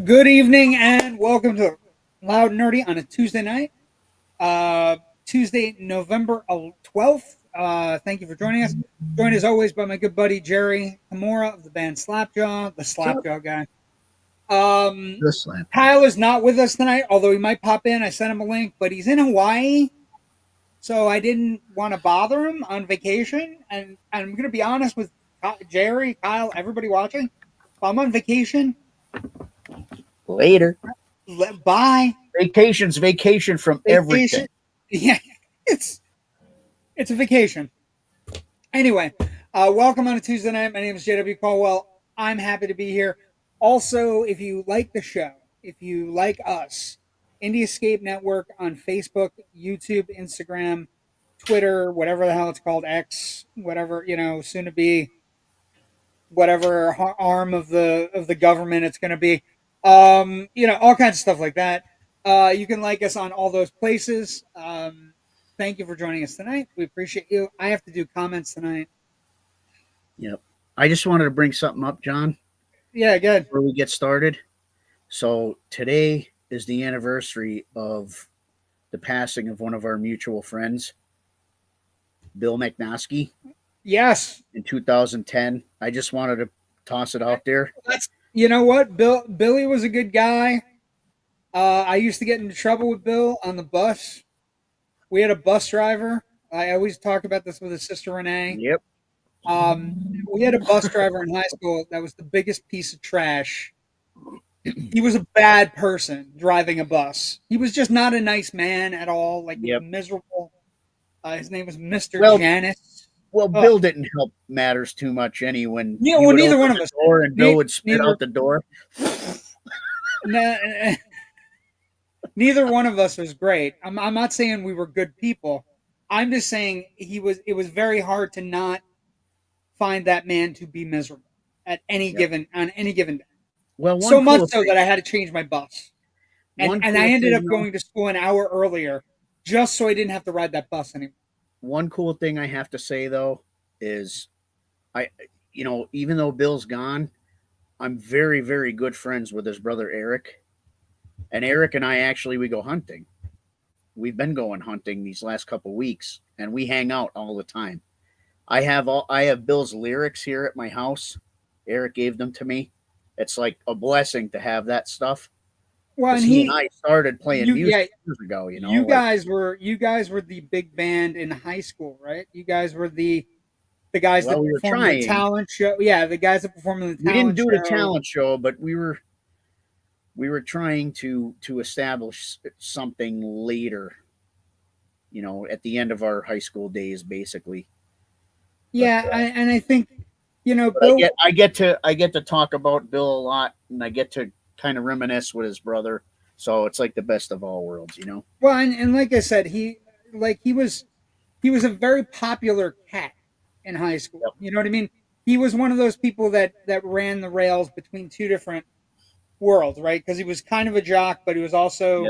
Good evening and welcome to Loud and Nerdy on a Tuesday night, Tuesday, November 12th. Thank you for joining us. Joined as always by my good buddy Jerry Kamora of the band Slapjaw, the Slapjaw guy. The slap. Kyle is not with us tonight, although he might pop in. I sent him a link, but he's in Hawaii, so I didn't want to bother him on vacation. And I'm going to be honest with Jerry, Kyle, everybody watching. If I'm on vacation, Later. bye. Vacation's vacation from everything. Yeah, it's a vacation. Anyway, welcome on a Tuesday night. My name is JW Colwell. I'm happy to be here. Also, if you like the show, if you like us, Indie Escape Network on Facebook, YouTube, Instagram, Twitter, whatever the hell it's called, X, whatever, soon to be, whatever arm of the government it's going to be. All kinds of stuff like that. You can like us on all those places. Thank you for joining us tonight. We appreciate you. I have to do comments tonight. Yep. I just wanted to bring something up, John. Yeah, good. Before we get started. So today is the anniversary of the passing of one of our mutual friends, Bill McNosky. Yes. In 2010. I just wanted to toss it out there. You know what? Billy was a good guy. I used to get into trouble with Bill on the bus. We had a bus driver. I always talk about this with his sister Renee. Yep. We had a bus driver in high school that was the biggest piece of trash. He was a bad person driving a bus. He was just not a nice man at all. Like, he was miserable. His name was Mr. Janice. Well, Bill didn't help matters too much anyway. Yeah, well, neither one of us. And Bill would spit out the door. Neither one of us was great. I'm not saying we were good people. I'm just saying it was very hard to not find that man to be miserable on any given day. Well, so much so that I had to change my bus. And I ended up going to school an hour earlier just so I didn't have to ride that bus anymore. One cool thing I have to say, though, is even though Bill's gone, I'm very, very good friends with his brother, Eric. And Eric and I we go hunting. We've been going hunting these last couple weeks, and we hang out all the time. I have Bill's lyrics here at my house. Eric gave them to me. It's like a blessing to have that stuff. Well, and he and I started playing music years ago. You guys were the big band in high school, right? You guys were the guys that performed the talent show. Yeah, the guys that performed in the talent show. We didn't do the talent show, but we were trying to establish something later. At the end of our high school days, basically. Yeah, but, and I think Bill, I get to talk about Bill a lot, and I get to kind of reminisce with his brother, so it's like the best of all worlds. Well, and like I said, he was a very popular cat in high school. Yep. You know what I mean? He was one of those people that ran the rails between two different worlds, right? Because he was kind of a jock, but he was also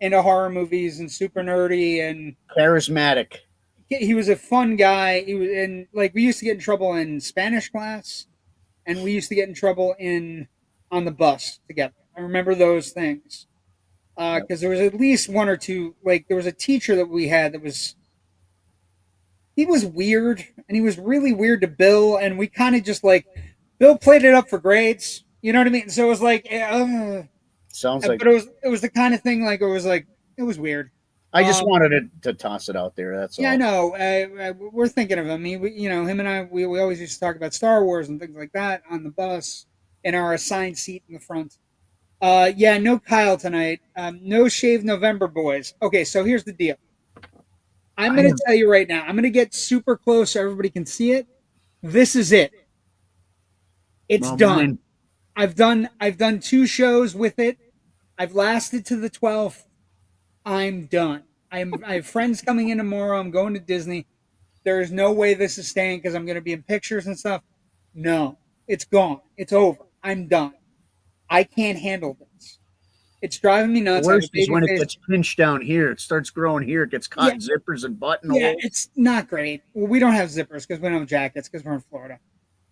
into horror movies and super nerdy and charismatic. He was a fun guy. He was we used to get in trouble in Spanish class, and we used to get in trouble on the bus together. I remember those things because there was at least one or two. There was a teacher that we had he was weird, and he was really weird to Bill, and we kind of just Bill played it up for grades. You know what I mean? So it was sounds like, but it was the kind of thing it was weird. I just wanted to toss it out there. That's all. Yeah, I know. We're thinking of him. I mean, him and I, we always used to talk about Star Wars and things like that on the bus in our assigned seat in the front. No Kyle tonight. No Shave November, boys. Okay, so here's the deal. I'm going to tell you right now. I'm going to get super close so everybody can see it. This is it. It's done. I've done 2 shows with it. I've lasted to the 12th. I'm done. I have friends coming in tomorrow. I'm going to Disney. There is no way this is staying because I'm going to be in pictures and stuff. No, it's gone. It's over. I'm done. I can't handle this. It's driving me nuts. The worst is when it gets pinched down here. It starts growing here. It gets caught in zippers and buttonholes. Yeah, it's not great. Well, we don't have zippers because we don't have jackets because we're in Florida.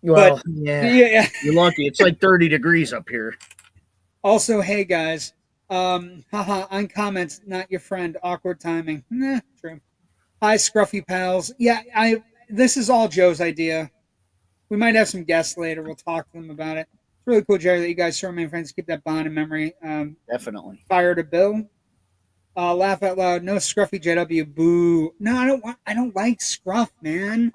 Well, yeah. You're lucky. It's like 30 degrees up here. Also, hey guys, haha, on comments, not your friend. Awkward timing. Nah, true. Hi, scruffy pals. Yeah, I. This is all Joe's idea. We might have some guests later. We'll talk to them about it. It's really cool, Jerry, that you guys remain friends. Keep that bond in memory. Definitely. Fire to Bill. Laugh out loud. No scruffy JW. Boo. No, I don't want. I don't like scruff, man.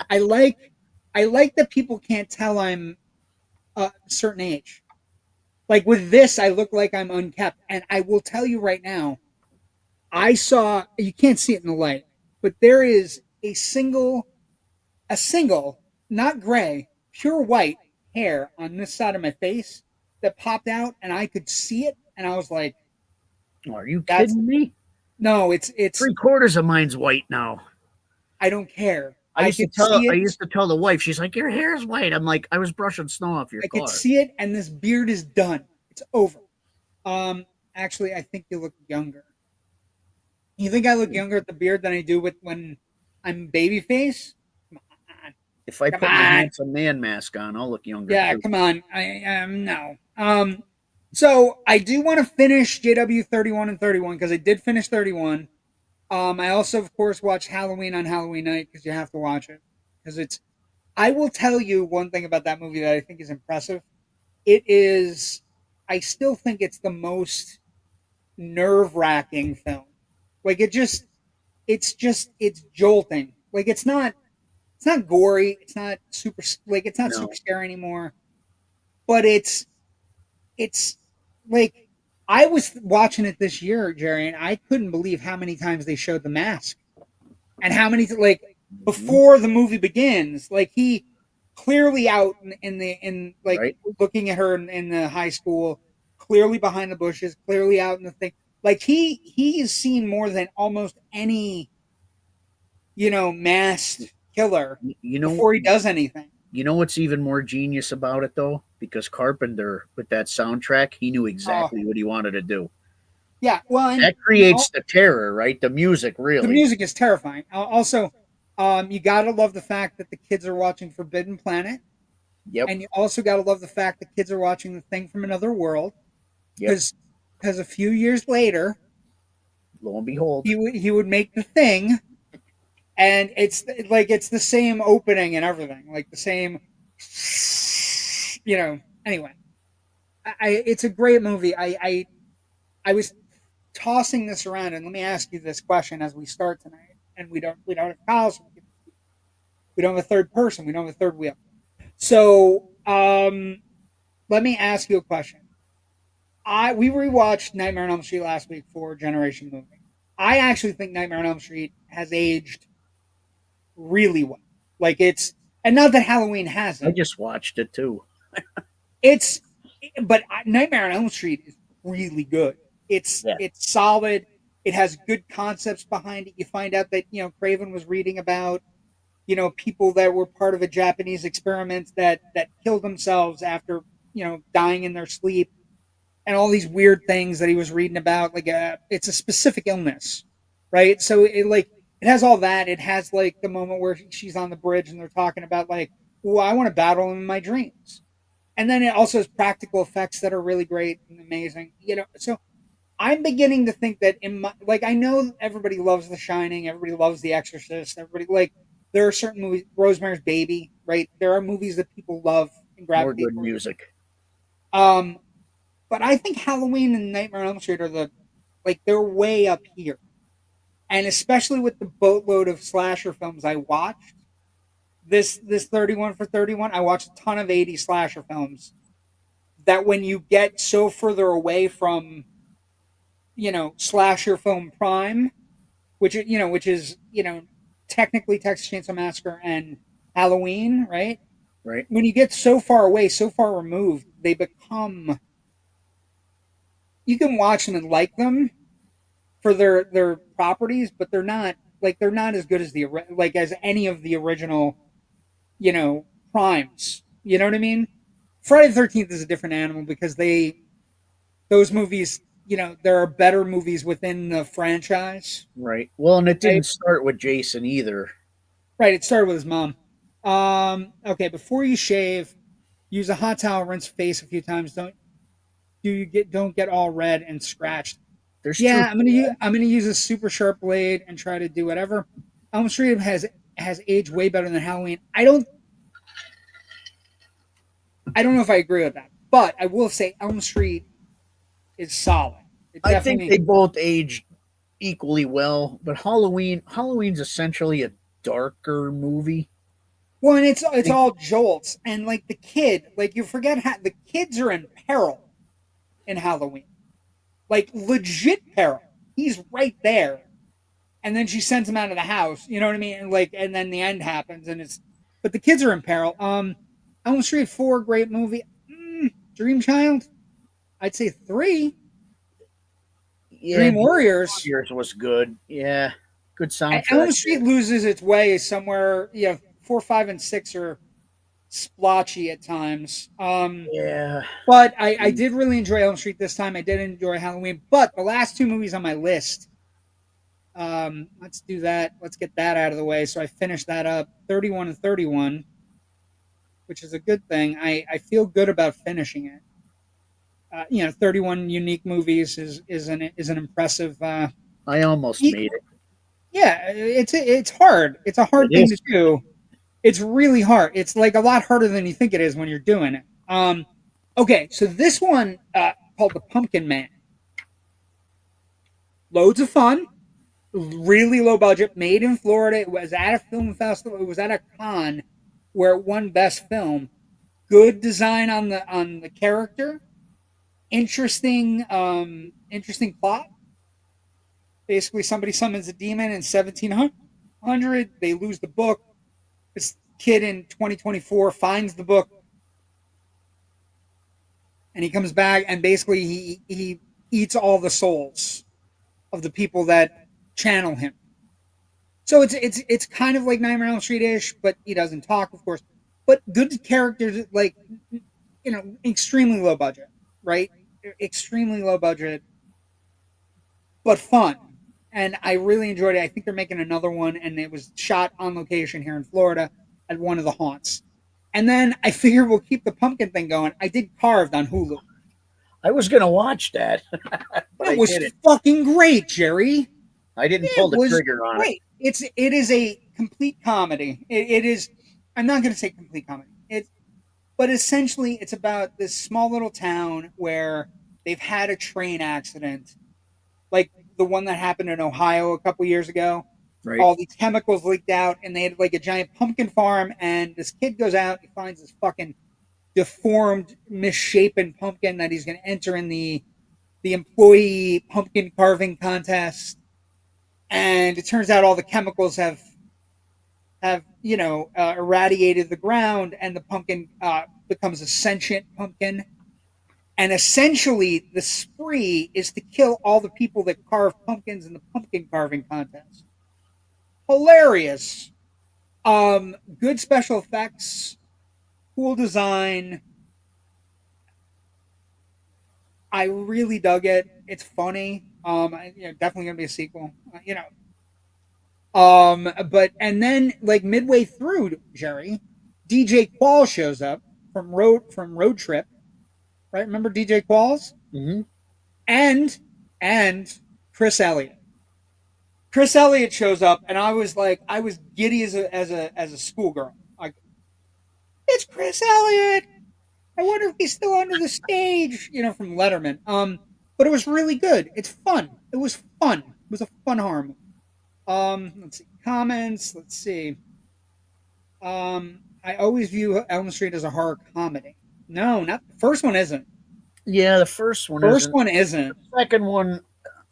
I like. I like that people can't tell I'm a certain age. Like with this, I look like I'm unkept, and I will tell you right now. I saw. You can't see it in the light, but there is a single, not gray, pure white hair on this side of my face that popped out, and I could see it, and I was like, Are you "That's kidding me? no, it's. 3/4 of mine's white now. I don't care. I I used to could tell see I it. used to tell the wife, she's like, "Your hair's white." I'm like, "I was brushing snow off your I could car." see it, and this beard is done. It's over. Actually, I think you look younger. You think I look younger with the beard than I do with when I'm baby face? Come on, If I come put my on. handsome man mask on, I'll look younger Yeah, too. come on. I no. So I do want to finish JW 31 and 31 because I did finish 31. I also, of course, watched Halloween on Halloween night because you have to watch it because it's. I will tell you one thing about that movie that I think is impressive. It is. I still think it's the most nerve wracking film. Like it's jolting. Like it's not gory. It's not super it's not super No, scary anymore. But it's like I was watching it this year, Jerry, and I couldn't believe how many times they showed the mask and how many like hmm, before the movie begins, like he clearly out in like right? looking at her in the high school, clearly behind the bushes, clearly out in the thing. Like he is seen more than almost any masked killer You know, before he does anything. what's even more genius about it though? Because Carpenter, with that soundtrack, he knew Oh exactly what he wanted to do. yeah, well, and That creates the terror, right? The music, the really. music is terrifying. Also, you gotta love the fact that the kids are watching Forbidden Planet, Yep, and you also gotta love the fact that kids are watching The Thing from Another World, yep. because a few years later Lo and behold, he would make The Thing, and it's like it's the same opening and everything, like the same, Anyway, it's a great movie. I was tossing this around, and let me ask you this question as we start tonight. And we don't have Kyle, so we don't have a third person, we don't have a third wheel. So let me ask you a question. I We rewatched Nightmare on Elm Street last week for Generation Movie. I actually think Nightmare on Elm Street has aged really well. Like it's and not that Halloween I hasn't. just watched it too. It's but Nightmare on Elm Street is really good. Yeah, It's solid. It has good concepts behind it. You find out that Craven was reading about people that were part of a Japanese experiment that killed themselves after dying in their sleep, and all these weird things that he was reading about. Like it's a specific illness, right? So it has all that. It has like the moment where she's on the bridge and they're talking about like, well, I want to battle him in my dreams. And then it also has practical effects that are really great and amazing. So I'm beginning to think that like I know everybody loves The Shining, everybody loves The Exorcist, everybody like there are certain movies, Rosemary's Baby, right? There are movies that people love and more gravitate good towards. music. Um, but I think Halloween and Nightmare on Elm Street are they're way up here, and especially with the boatload of slasher films I watched. This 31 for 31, I watched a ton of 80s slasher films. That when you get so further away from slasher film prime, which is technically Texas Chainsaw Massacre and Halloween, right? Right? When you get so far away, so far removed, they become. You can watch them and like them for their properties, but they're not as good as as any of the original primes. You know what I mean? Friday the 13th is a different animal because those movies. There are better movies within the franchise, Right. Well, and it right? didn't start with Jason either. Right. It started with his mom. Okay. Before you shave, use a hot towel, rinse face a few times. Don't. don't get all red and scratched. There's truth Yeah, to that. I'm gonna use a super sharp blade and try to do whatever. Elm Street has aged way better than Halloween. I don't know if I agree with that, but I will say Elm Street is solid. It I think definitely they both aged equally well, but Halloween's essentially a darker movie. well, and I it's think, all jolts and like the kid, like you forget how the kids are in peril in Halloween, like legit peril. He's right there, and then she sends him out of the house. You know what I mean? And like, and then the end happens, and it's but the kids are in peril. Elm Street 4, great movie. Dream Child, I'd say 3. yeah, Dream Dream Warriors. Warriors was good. Yeah, good soundtrack Elm Street there. loses its way somewhere. Yeah, 4, 5, and 6 are splotchy at times. Yeah, But I did really enjoy Elm Street this time. I did enjoy Halloween. But the last two movies on my list, let's do that. Let's get that out of the way. So I finished that up 31 and 31, which is a good thing. I feel good about finishing it. 31 unique movies is an impressive. I almost made it. Yeah, it's hard. It's a It hard thing to is. do. It's really hard. It's like a lot harder than you think it is when you're doing it. Okay, so this one called The Pumpkin Man. Loads of fun, really low budget, made in Florida. It was at a film festival. It was at a con where it won Best Film. Good design on the character. Interesting plot. Basically, somebody summons a demon in 1700. They lose the book. This kid in 2024 finds the book, and he comes back, and basically he eats all the souls of the people that channel him. So it's kind of like Nightmare on Elm Street ish, but he doesn't talk, of course. But good characters, like extremely low budget, right? Extremely low budget, but fun. And I really enjoyed it. I think they're making another one, and it was shot on location here in Florida at one of the haunts. And then I figure we'll keep the pumpkin thing going. I did Carved on Hulu. I was gonna watch that, but It I was didn't. fucking great, Jerry. I didn't It pull the was trigger on it. great. It is a complete comedy. It is. I'm not going to say complete comedy. But essentially it's about this small little town where they've had a train accident, like the one that happened in Ohio a couple years ago. Right. All these chemicals leaked out, and they had like a giant pumpkin farm. And this kid goes out, he finds this fucking deformed, misshapen pumpkin that he's going to enter in the employee pumpkin carving contest. And it turns out all the chemicals have irradiated the ground, and the pumpkin becomes a sentient pumpkin. And essentially, the spree is to kill all the people that carve pumpkins in the pumpkin carving contest. Hilarious. Good special effects, cool design. I really dug it. It's funny. Definitely gonna be a sequel. But and then like midway through, Jerry, DJ Qual shows up from Road Trip, right? Remember DJ Qualls Mm-hmm. and and Chris Elliott. Chris Elliott shows up, and I was giddy as a schoolgirl. Like, it's Chris Elliott. I wonder if he's still under the stage, from Letterman. But it was really good. It's fun. It was fun. It was a fun horror movie. Let's see comments. Let's see. I always view Elm Street as a horror comedy. No, not the first one isn't. Yeah, the first one First isn't. one isn't. The second one,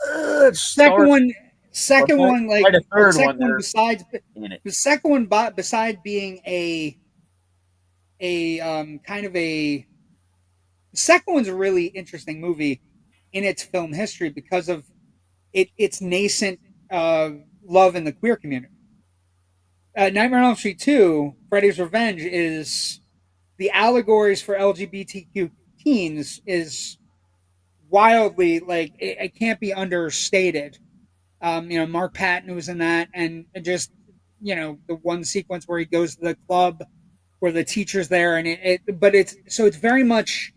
it Second starts, one, but second one, by like the the third one, second one they're besides in it. the second one, beside being a kind of a the second one's a really interesting movie in its film history because of its nascent uh, love in the queer community. Nightmare on Elm Street 2, Freddy's Revenge is the allegories for LGBTQ teens is wildly like it can't be understated. Mark Patton was in that, and just the one sequence where he goes to the club where the teacher's there, and but it's so it's very much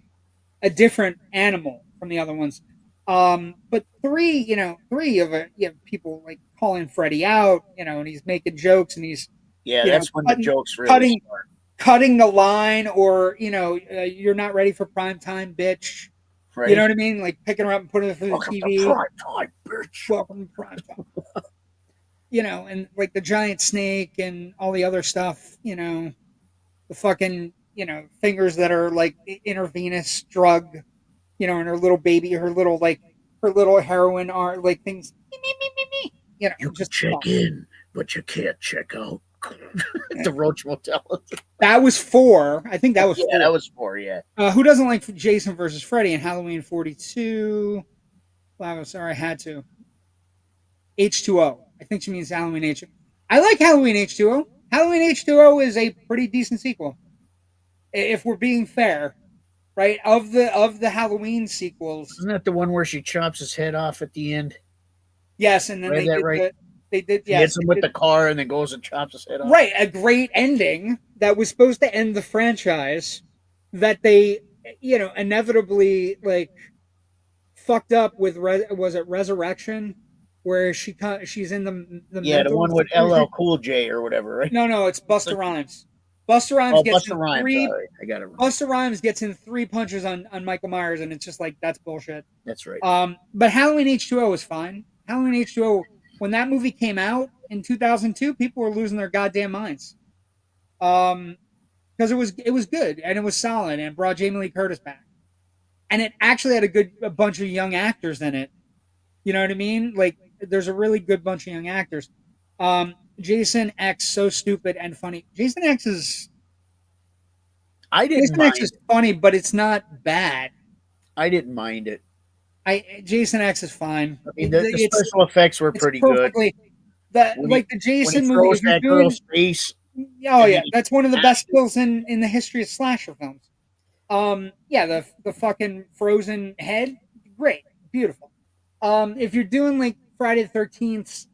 a different animal from the other ones. But three, you have people like calling Freddy out, and he's making jokes and he's, Yeah, you know, that's when the cutting, jokes really cutting, start. cutting the line, or you're not ready for prime time, bitch. You know Right? what I mean? Like picking her up and putting her through the Welcome to TV. prime time, bitch. Welcome to prime time. And like the giant snake and all the other stuff. The fucking fingers that are like intravenous drug. And her little baby, her little heroin are like things. Me, me, me, me, me. You can Just check fun. in, but you can't check out. Yeah. The Roach Motel. That was four. I think that was Yeah, that four. was 4. Yeah, Who doesn't like Jason versus Freddy in Halloween 42? Well, I'm sorry, I had to. H2O. I think she means Halloween H. I like Halloween H2O. Halloween H2O is a pretty decent sequel, if we're being fair, right? Of the Halloween sequels, isn't that the one where she chops his head off at the end? yes, and then Read that right? they did, She hits yes, him they with did, the car and then goes and chops his head off. right, a great ending that was supposed to end the franchise, that they inevitably like fucked up with. Was it Resurrection, where she's in the Yeah, the mental one with LL institution? Cool J or whatever, right? No, it's Busta Rhymes. Busta Rhymes Oh, gets Buster in Rhymes. three. Sorry, I got it wrong. Busta Rhymes gets in three punches on Michael Myers, and it's just like that's bullshit. That's right. But Halloween H2O was fine. Halloween H2O, when that movie came out in 2002, people were losing their goddamn minds. Because it was good and it was solid and it brought Jamie Lee Curtis back, and it actually had a bunch of young actors in it. You know what I mean? Like there's a really good bunch of young actors. Jason X, so stupid and funny. I didn't Jason X mind. is funny, but it's not bad. I didn't mind it. Jason X is fine. I mean, the It's special effects were it's pretty good. perfectly the When he like the when he Jason movie. throws If you're that doing, girl's face oh and then yeah, he that's one of the best smashes. kills in the history of slasher films. Yeah, the fucking frozen head, great, beautiful. If you're doing like Friday the 13th,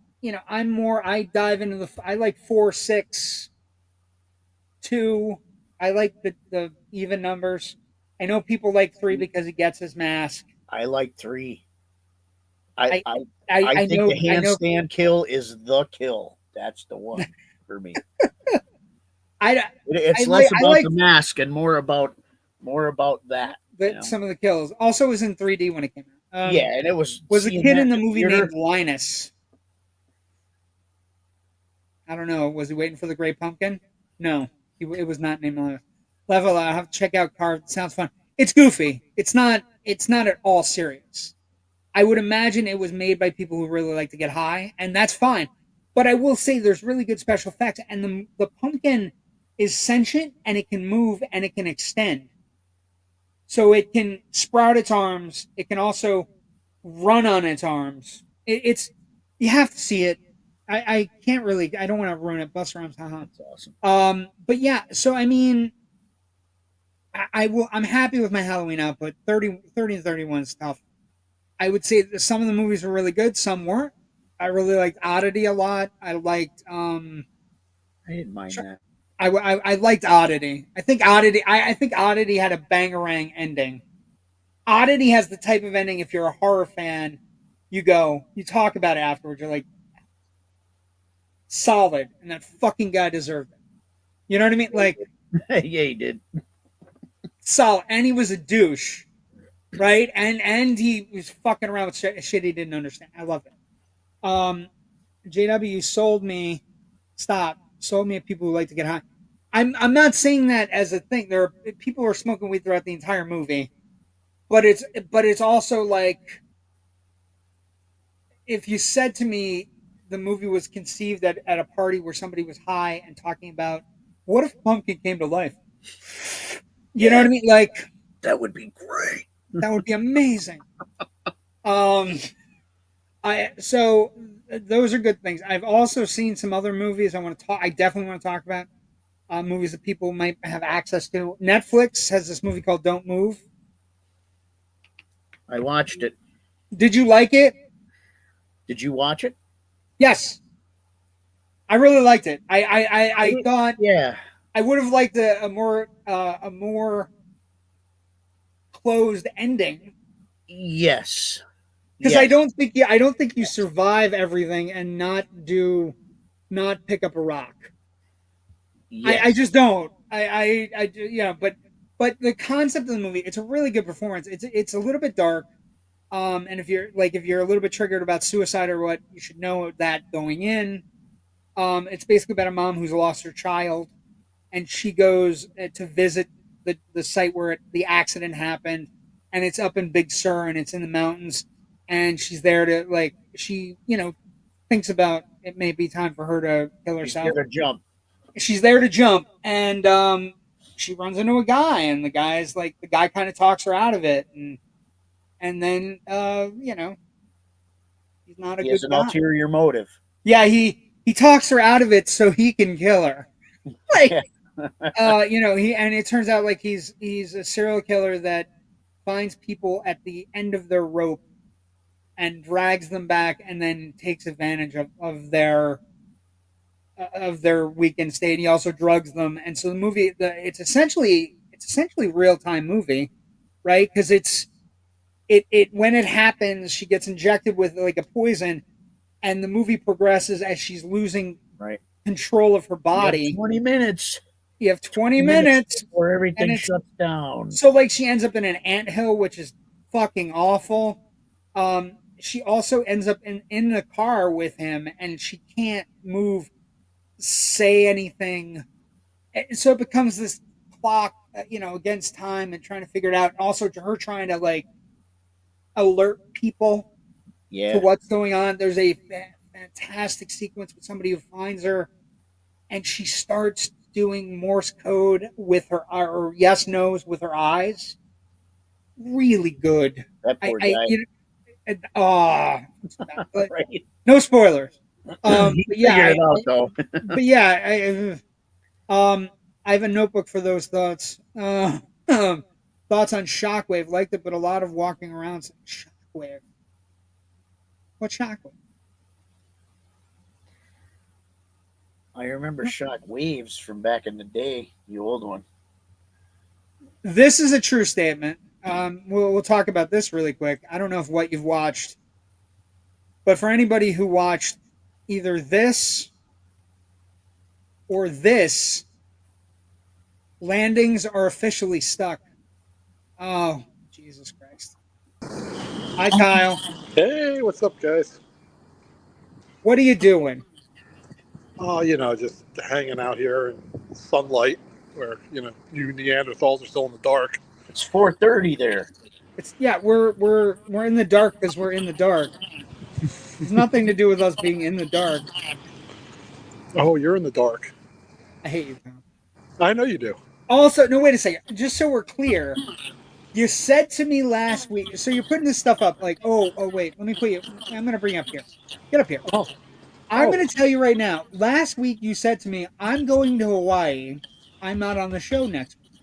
I dive into I like 4, 6, 2. I like the even numbers. I know people like 3 because he gets his mask. I like 3. I I I I I I think the know I know handstand kill is the kill. That's the one for me. I It's like less I about like the mask and more about that. some of the kills. Also, was in 3D when it came out. Yeah, and it was Was a seeing kid that in the in the movie named theater. Linus. I don't know. Was he waiting for the Great Pumpkin? No, it was not named Linus. Level. I have to check out Carved. It sounds fun. It's goofy. It's not. It's not at all serious. I would imagine it was made by people who really like to get high, and that's fine. But I will say there's really good special effects, and the pumpkin is sentient and it can move and it can extend. So it can sprout its arms. It can also run on its arms. It's you have to see it. I can't really. I don't want to ruin it. Buster Rhymes, haha. That's awesome. But yeah. So I mean, I will. I'm happy with my Halloween output. 30 and 31 is tough. I would say that some of the movies were really good. Some weren't. I really liked Oddity a lot. I liked. I didn't mind that. I liked Oddity. I think Oddity had a bangerang ending. Oddity has the type of ending. If you're a horror fan, you talk about it afterwards. You're like, solid, and that fucking guy deserved it. You know what I mean? Like, Yeah, he did. solid, and he was a douche, right? And he was fucking around with shit he didn't understand. I love it. Um, JW sold me. Stop. Sold me at people who like to get high. I'm not saying that as a thing. There are people who are smoking weed throughout the entire movie, but it's also like if you said to me the movie was conceived at a party where somebody was high and talking about what if Pumpkin came to life? You know Yeah, what I mean? Like that would be great. that would be amazing. Um, I so those are good things. I've also seen some other movies I want to talk. I definitely want to talk about movies that people might have access to. Netflix has this movie called Don't Move. I watched it. Did you like it? Did you watch it? Yes, I really liked it. I thought Yeah. I would have liked a more closed ending. Yes. Because Yes. I don't think you survive everything and not pick up a rock. I Yes. just don't. Yeah, but the concept of the movie, it's a really good performance. It's a little bit dark. And if you're a little bit triggered about suicide or what, you should know that going in. It's basically about a mom who's lost her child, and she goes to visit the site where the accident happened, and it's up in Big Sur, and it's in the mountains, and she's there to she thinks about it may be time for her to kill She's there herself. to jump. She's there to jump, and she runs into a guy, and the guy kind of talks her out of it, and then he's not a He has good an guy. ulterior motive. Yeah, he talks her out of it so he can kill her. Like Yeah. he and it turns out like he's a serial killer that finds people at the end of their rope and drags them back and then takes advantage of their weekend stay, and he also drugs them. And so the movie, it's essentially real time movie, right? Because it when it happens, she gets injected with like a poison, and the movie progresses as she's losing Right. control of her You have body. 20 minutes. You have 20 Minutes minutes, before and everything it's shuts down. so like she ends up in an anthill, which is fucking awful. She also ends up in the car with him, and she can't move, say anything. And so it becomes this clock, against time and trying to figure it out. And also to her trying to like alert people to Yeah. what's going on. There's a fantastic sequence with somebody who finds her, and she starts doing Morse code with her or yes nos with her eyes. Really good. That I poor I guy. you know, ah, but Right. no spoilers. He But yeah, figured it out though. but yeah, I have a notebook for those thoughts. Thoughts on Shockwave. Liked it, but a lot of walking around saying Shockwave. What Shockwave? I remember shock waves from back in the day, the old one. This is a true statement. We'll talk about this really quick. I don't know if what you've watched, but for anybody who watched either this or this, landings are officially stuck. Oh, Jesus Christ. Hi, Kyle. Hey, what's up, guys? What are you doing? Oh, just hanging out here in sunlight where, you Neanderthals are still in the dark. It's 4:30 there. It's yeah, we're in the dark because we're in the dark. It's nothing to do with us being in the dark. Oh, you're in the dark. I hate you, Kyle. I know you do. Also, no, wait a second. Just so we're clear, you said to me last week. So you're putting this stuff up, like, wait, let me put you. I'm gonna bring you up here. Get up here. Oh, I'm oh, gonna tell you right now. Last week you said to me, I'm going to Hawaii. I'm not on the show next week,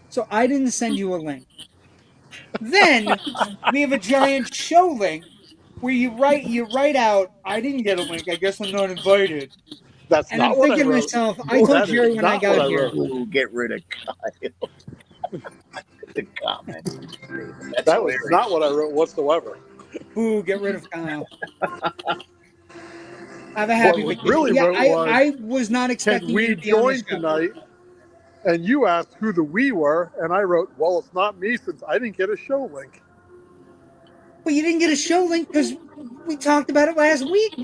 so I didn't send you a link. Then we have a giant show link where you write out, I didn't get a link. I guess I'm not invited. that's And I'm not what I thinking to wrote. myself, I told That is Jerry when I not what got I here. wrote. Ooh, get rid of Kyle. The comment. That's That was hilarious. not what I wrote whatsoever. Boo, get rid of Kyle. Have a What happy was vacation. really Yeah, wrote was, I was not can expecting you we to be on the join show. tonight? And you asked who the we were, and I wrote, well, it's not me since I didn't get a show link. But you didn't get a show link because we talked about it last week.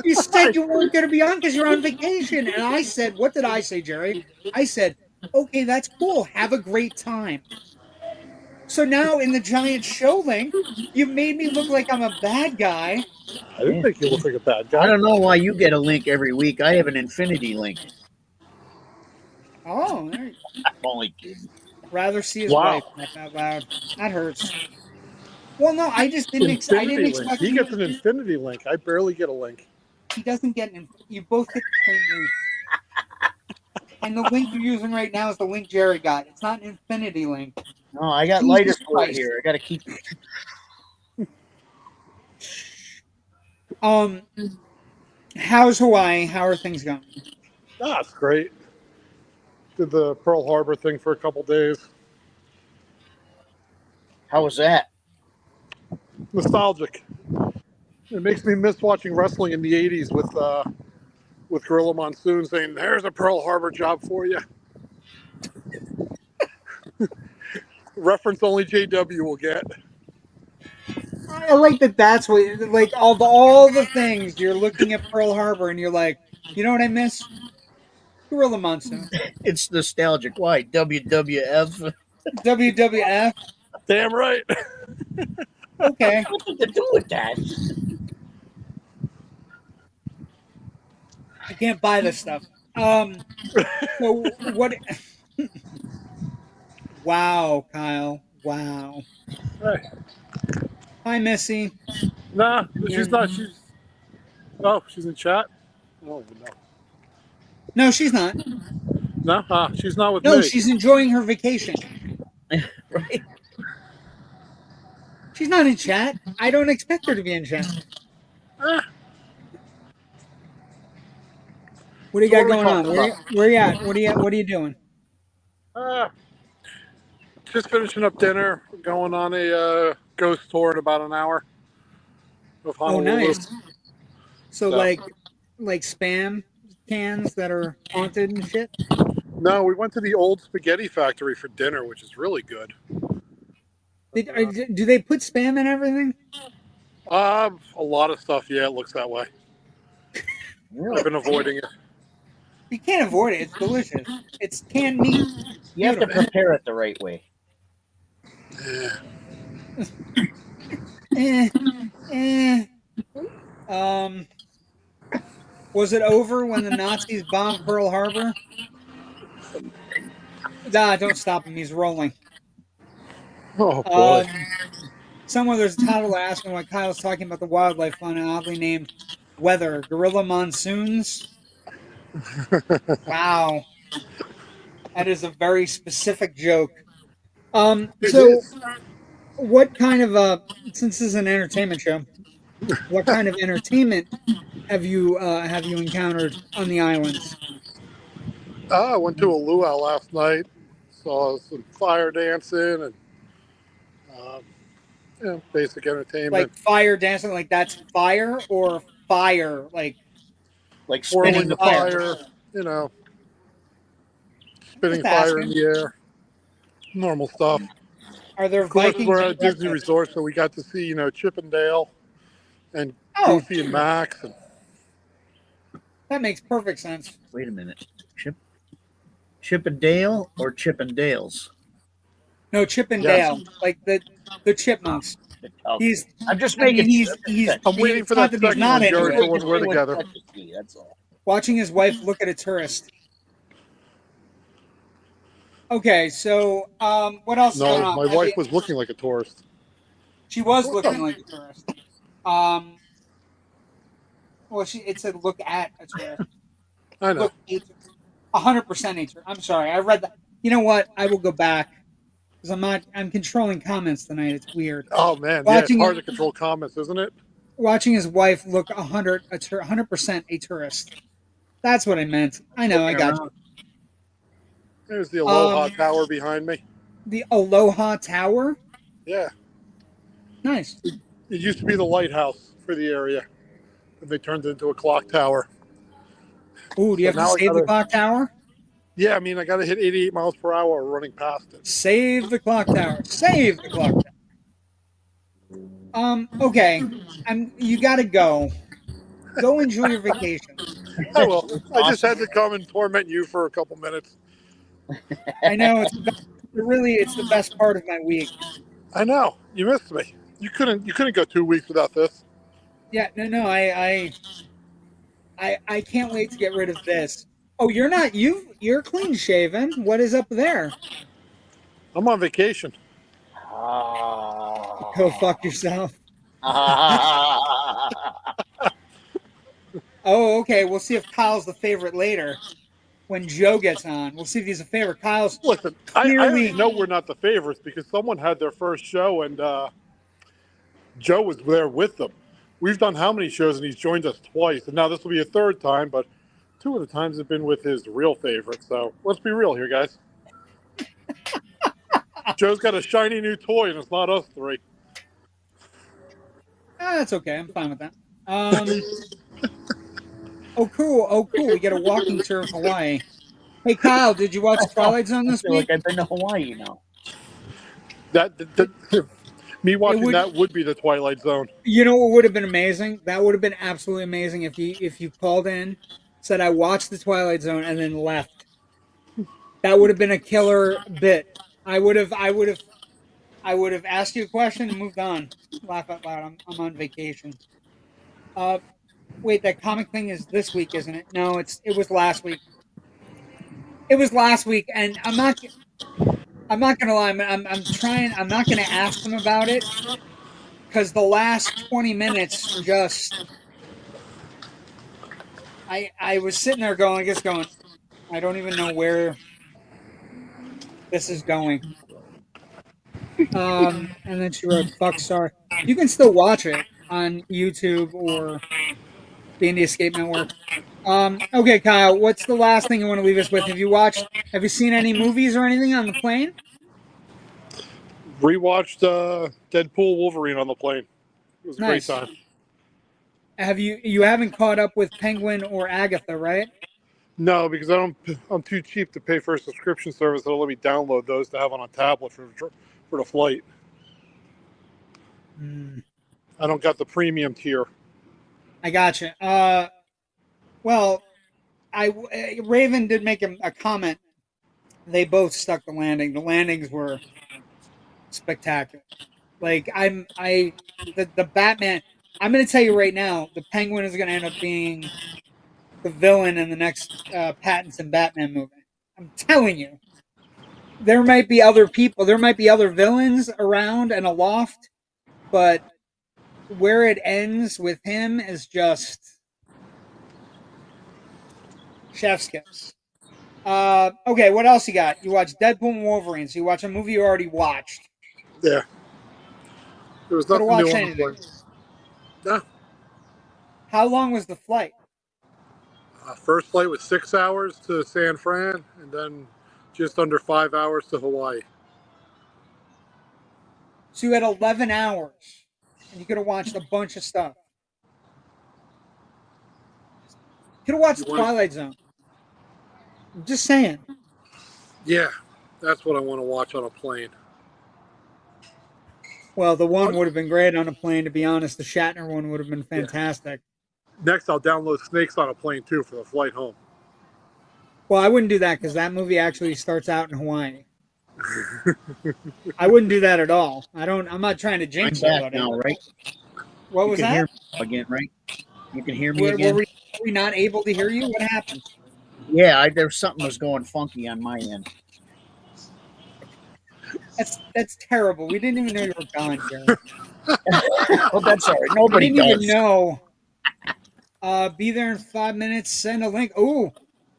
You said you weren't going to be on because you're on vacation. And I said, what did I say, Jerry? I said, okay, that's cool. Have a great time. So now in the giant show link, you made me look like I'm a bad guy. I didn't Yeah. make you look like a bad I guy. don't know why you get a link every week. I have an infinity link. Oh, there you I'm only kidding. rather see his Wow. wife. Laugh out loud. That hurts. Well, no, I didn't Infinity link. expect He you. gets an infinity link. I barely get a link. He doesn't get an. You both get the same link. And the link you're using right now is the link Jerry got. It's not an infinity link. No, I got lighter Jesus fluid Christ. here. I got to keep. Um, how's Hawaii? How are things going? Ah, it's great. Did the Pearl Harbor thing for a couple days. How was that? Nostalgic. It makes me miss watching wrestling in the '80s with Gorilla Monsoon saying, "There's a Pearl Harbor job for you." Reference only JW will get. I like that. That's what like all the things you're looking at Pearl Harbor and you're like, you know what I miss? Gorilla Monsoon, It's nostalgic. Why? WWF? WWF. Damn right. Okay, Nothing to do with that. I can't buy this stuff. So what? Wow, Kyle. Wow. Hey, Hi, Missy. nah, she's You're- not. She's in chat. I don't even know. No, she's not. No, she's not with No, me. she's enjoying her vacation. Right? She's not in chat. I don't expect her to be in chat. Eh, What do you so got what are we going on? talking Where you at? What are you doing? about? Just finishing up dinner. Going on a ghost tour in about an hour of Oh, Honolulu. nice. So So, like spam cans that are haunted and shit. no, we went to the old spaghetti factory for dinner, which is really good. Do they put spam in everything? A lot of stuff. Yeah, it looks that way. Really? I've been avoiding it. You can't avoid it. It's delicious. It's canned meat. You have to Beautiful. prepare it the right way. Eh, eh. Was it over when the Nazis bombed Pearl Harbor? Nah, don't stop him. He's rolling. Oh boy. Somewhere there's a title asking why Kyle's talking about the wildlife fund and oddly named weather. Gorilla monsoons? Wow. That is a very specific joke. It So is. what kind of since this is an entertainment show, what kind of entertainment have you encountered on the islands? I went to a luau last night. Saw some fire dancing and um, basic entertainment. Like fire dancing, like that's fire or fire, Like Swirling spinning the the fire. fire, spitting Just fire in asking. the air. Normal stuff. Are there Of course, Vikings we're at for a Disney breakfast? resort, so we got to see, Chip and Dale and Oh, Goofy and Max. And that makes perfect sense. Wait a minute. Chip and Dale or Chip and Dale's? No, Chip and yes, Dale, like the chipmunks. Okay. He's. I'm just I mean, making he's. sure. He's. I'm waiting It's for not that that he's second not one, into Jerry, it. for when we're together. That's all. Watching his wife look at a tourist. Okay, so what else is going No, on? my wife was looking like a tourist. She was looking like a tourist. Um, well, it said look at a tourist. I know. Look, 100% a tourist. I'm sorry, I read that. You know what? I will go back because I'm not. I'm controlling comments tonight. It's weird. Oh man, yeah, it's Watching hard to control comments, isn't it? watching his wife look 100% a tourist. That's what I meant. I know. I Looking got around. There's the you. Aloha Tower behind me. The Aloha Tower. Yeah, Nice. it used to be the lighthouse for the area, but they turned it into a clock tower. Ooh, do you So have to now I save the gotta- clock tower? Yeah, I mean, I got to hit 88 miles per hour running past it. Save the clock tower. Save the clock tower. Okay. You gotta go. Go enjoy your vacation. I will. I just Awesome. had to come and torment you for a couple minutes. I know it's the best part of my week. I know. You missed me. You couldn't go 2 weeks without this. Yeah, no, I can't wait to get rid of this. Oh, you're clean shaven. What is up there? I'm on vacation. Go fuck yourself. Ah. Oh, okay. We'll see if Kyle's the favorite later. When Joe gets on, we'll see if he's a favorite. Kyle's Listen, I clearly already know we're not the favorites because someone had their first show and Joe was there with them. We've done how many shows and he's joined us twice, and now this will be a third time, but 2 of the times have been with his real favorite. So let's be real here, guys. Joe's got a shiny new toy, and it's not us three. That's okay. I'm fine with that. Oh, cool. Oh, cool. We get a walking tour of Hawaii. Hey, Kyle, did you watch Twilight Zone I this feel like week? I've been to Hawaii now. Me It watching would. that would be the Twilight Zone. You know what would have been amazing? That would have been absolutely amazing if you called in, said I watched the Twilight Zone, and then left. That would have been a killer bit. I would have asked you a question and moved on. Laugh out loud. I'm on vacation. Uh, wait, that comic thing is this week, isn't it? No, it was last week. It was last week, and I'm not gonna lie. I'm trying. I'm not gonna ask them about it because the last 20 minutes just I was sitting there going, just going. I don't even know where this is going. And then she wrote, "Fuck, sorry." You can still watch it on YouTube or the Indie Escape Network. Okay, Kyle, what's the last thing you want to leave us with? Have you seen any movies or anything on the plane? Rewatched Deadpool Wolverine on the plane. It was a great Nice. time. You haven't caught up with Penguin or Agatha, right? No, because I'm too cheap to pay for a subscription service that'll let me download those to have on a tablet for the flight. Hmm. I don't got the premium tier. I gotcha. Well, Raven did make a comment. They both stuck the landing. The landings were spectacular. Like the Batman. I'm going to tell you right now, the Penguin is going to end up being the villain in the next Pattinson Batman movie. I'm telling you, there might be other people, there might be other villains around and aloft, but where it ends with him is just chef's kiss. Okay, what else you got? You watch Deadpool and Wolverine, so you watch a movie you already watched. Yeah, there was Could have nothing new watched on the anything. plane. Nah. How long was the flight? First flight was 6 hours to San Fran, and then just under 5 hours to Hawaii. So you had 11 hours, and you could have watched a bunch of stuff. You could have You watched want? Twilight Zone. I'm just saying. Yeah, that's what I want to watch on a plane. Well, the one would have been great on a plane, to be honest. The Shatner one would have been Yeah. fantastic. Next, I'll download Snakes on a Plane too for the flight home. Well, I wouldn't do that because that movie actually starts out in Hawaii. I wouldn't do that at all. I'm not trying to I'm jinx back anybody. now, right? What You was can hear that? me again, right? You can hear me again. Were we not able to hear you? What happened? Yeah, there's something was going funky on my end. That's terrible. We didn't even know you were gone, Jerry. Well, that's all right. We Nobody didn't even does. know. Be there in 5 minutes. Send a link. Oh,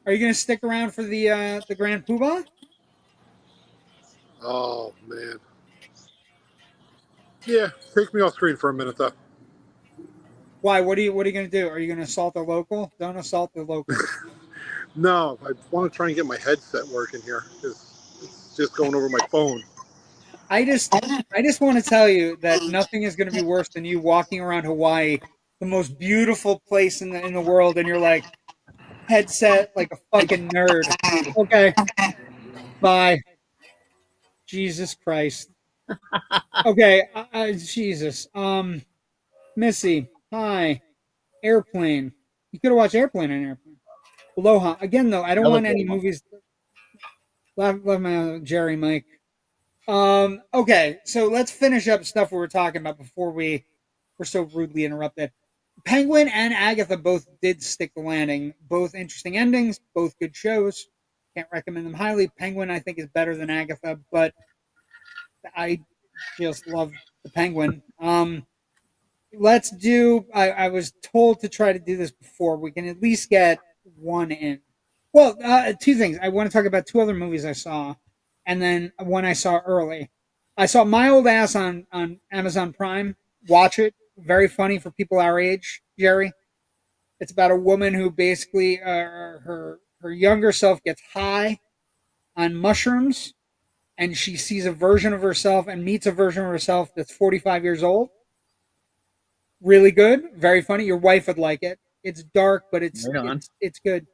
are you going to stick around for the Grand Poobah? Oh man. Yeah, take me off screen for a minute though. Why? What are you going to do? Are you going to assault the local? Don't assault the local. No, I want to try and get my headset working here because it's just going over my phone. I just want to tell you that nothing is going to be worse than you walking around Hawaii, the most beautiful place in the world, and you're like headset like a fucking nerd. Okay, bye. Jesus Christ. Okay, Jesus. Missy, hi. Airplane. You could have watched Airplane on Airplane. Aloha. Again, though, I don't want any movies. Love my Jerry Mike. Okay, so let's finish up stuff we were talking about before we were so rudely interrupted. Penguin and Agatha both did stick the landing. Both interesting endings, both good shows. Can't recommend them highly. Penguin, I think, is better than Agatha, but I just love the Penguin. Let's do. I was told to try to do this before. We can at least get one in. Well, two things. I want to talk about two other movies I saw, and then one I saw early. I saw My Old Ass on Amazon Prime. Watch it. Very funny for people our age, Jerry. It's about a woman who basically her younger self gets high on mushrooms, and she sees a version of herself and meets a version of herself that's 45 years old. Really good, very funny. Your wife would like it. It's dark, but it's Right on. it's good.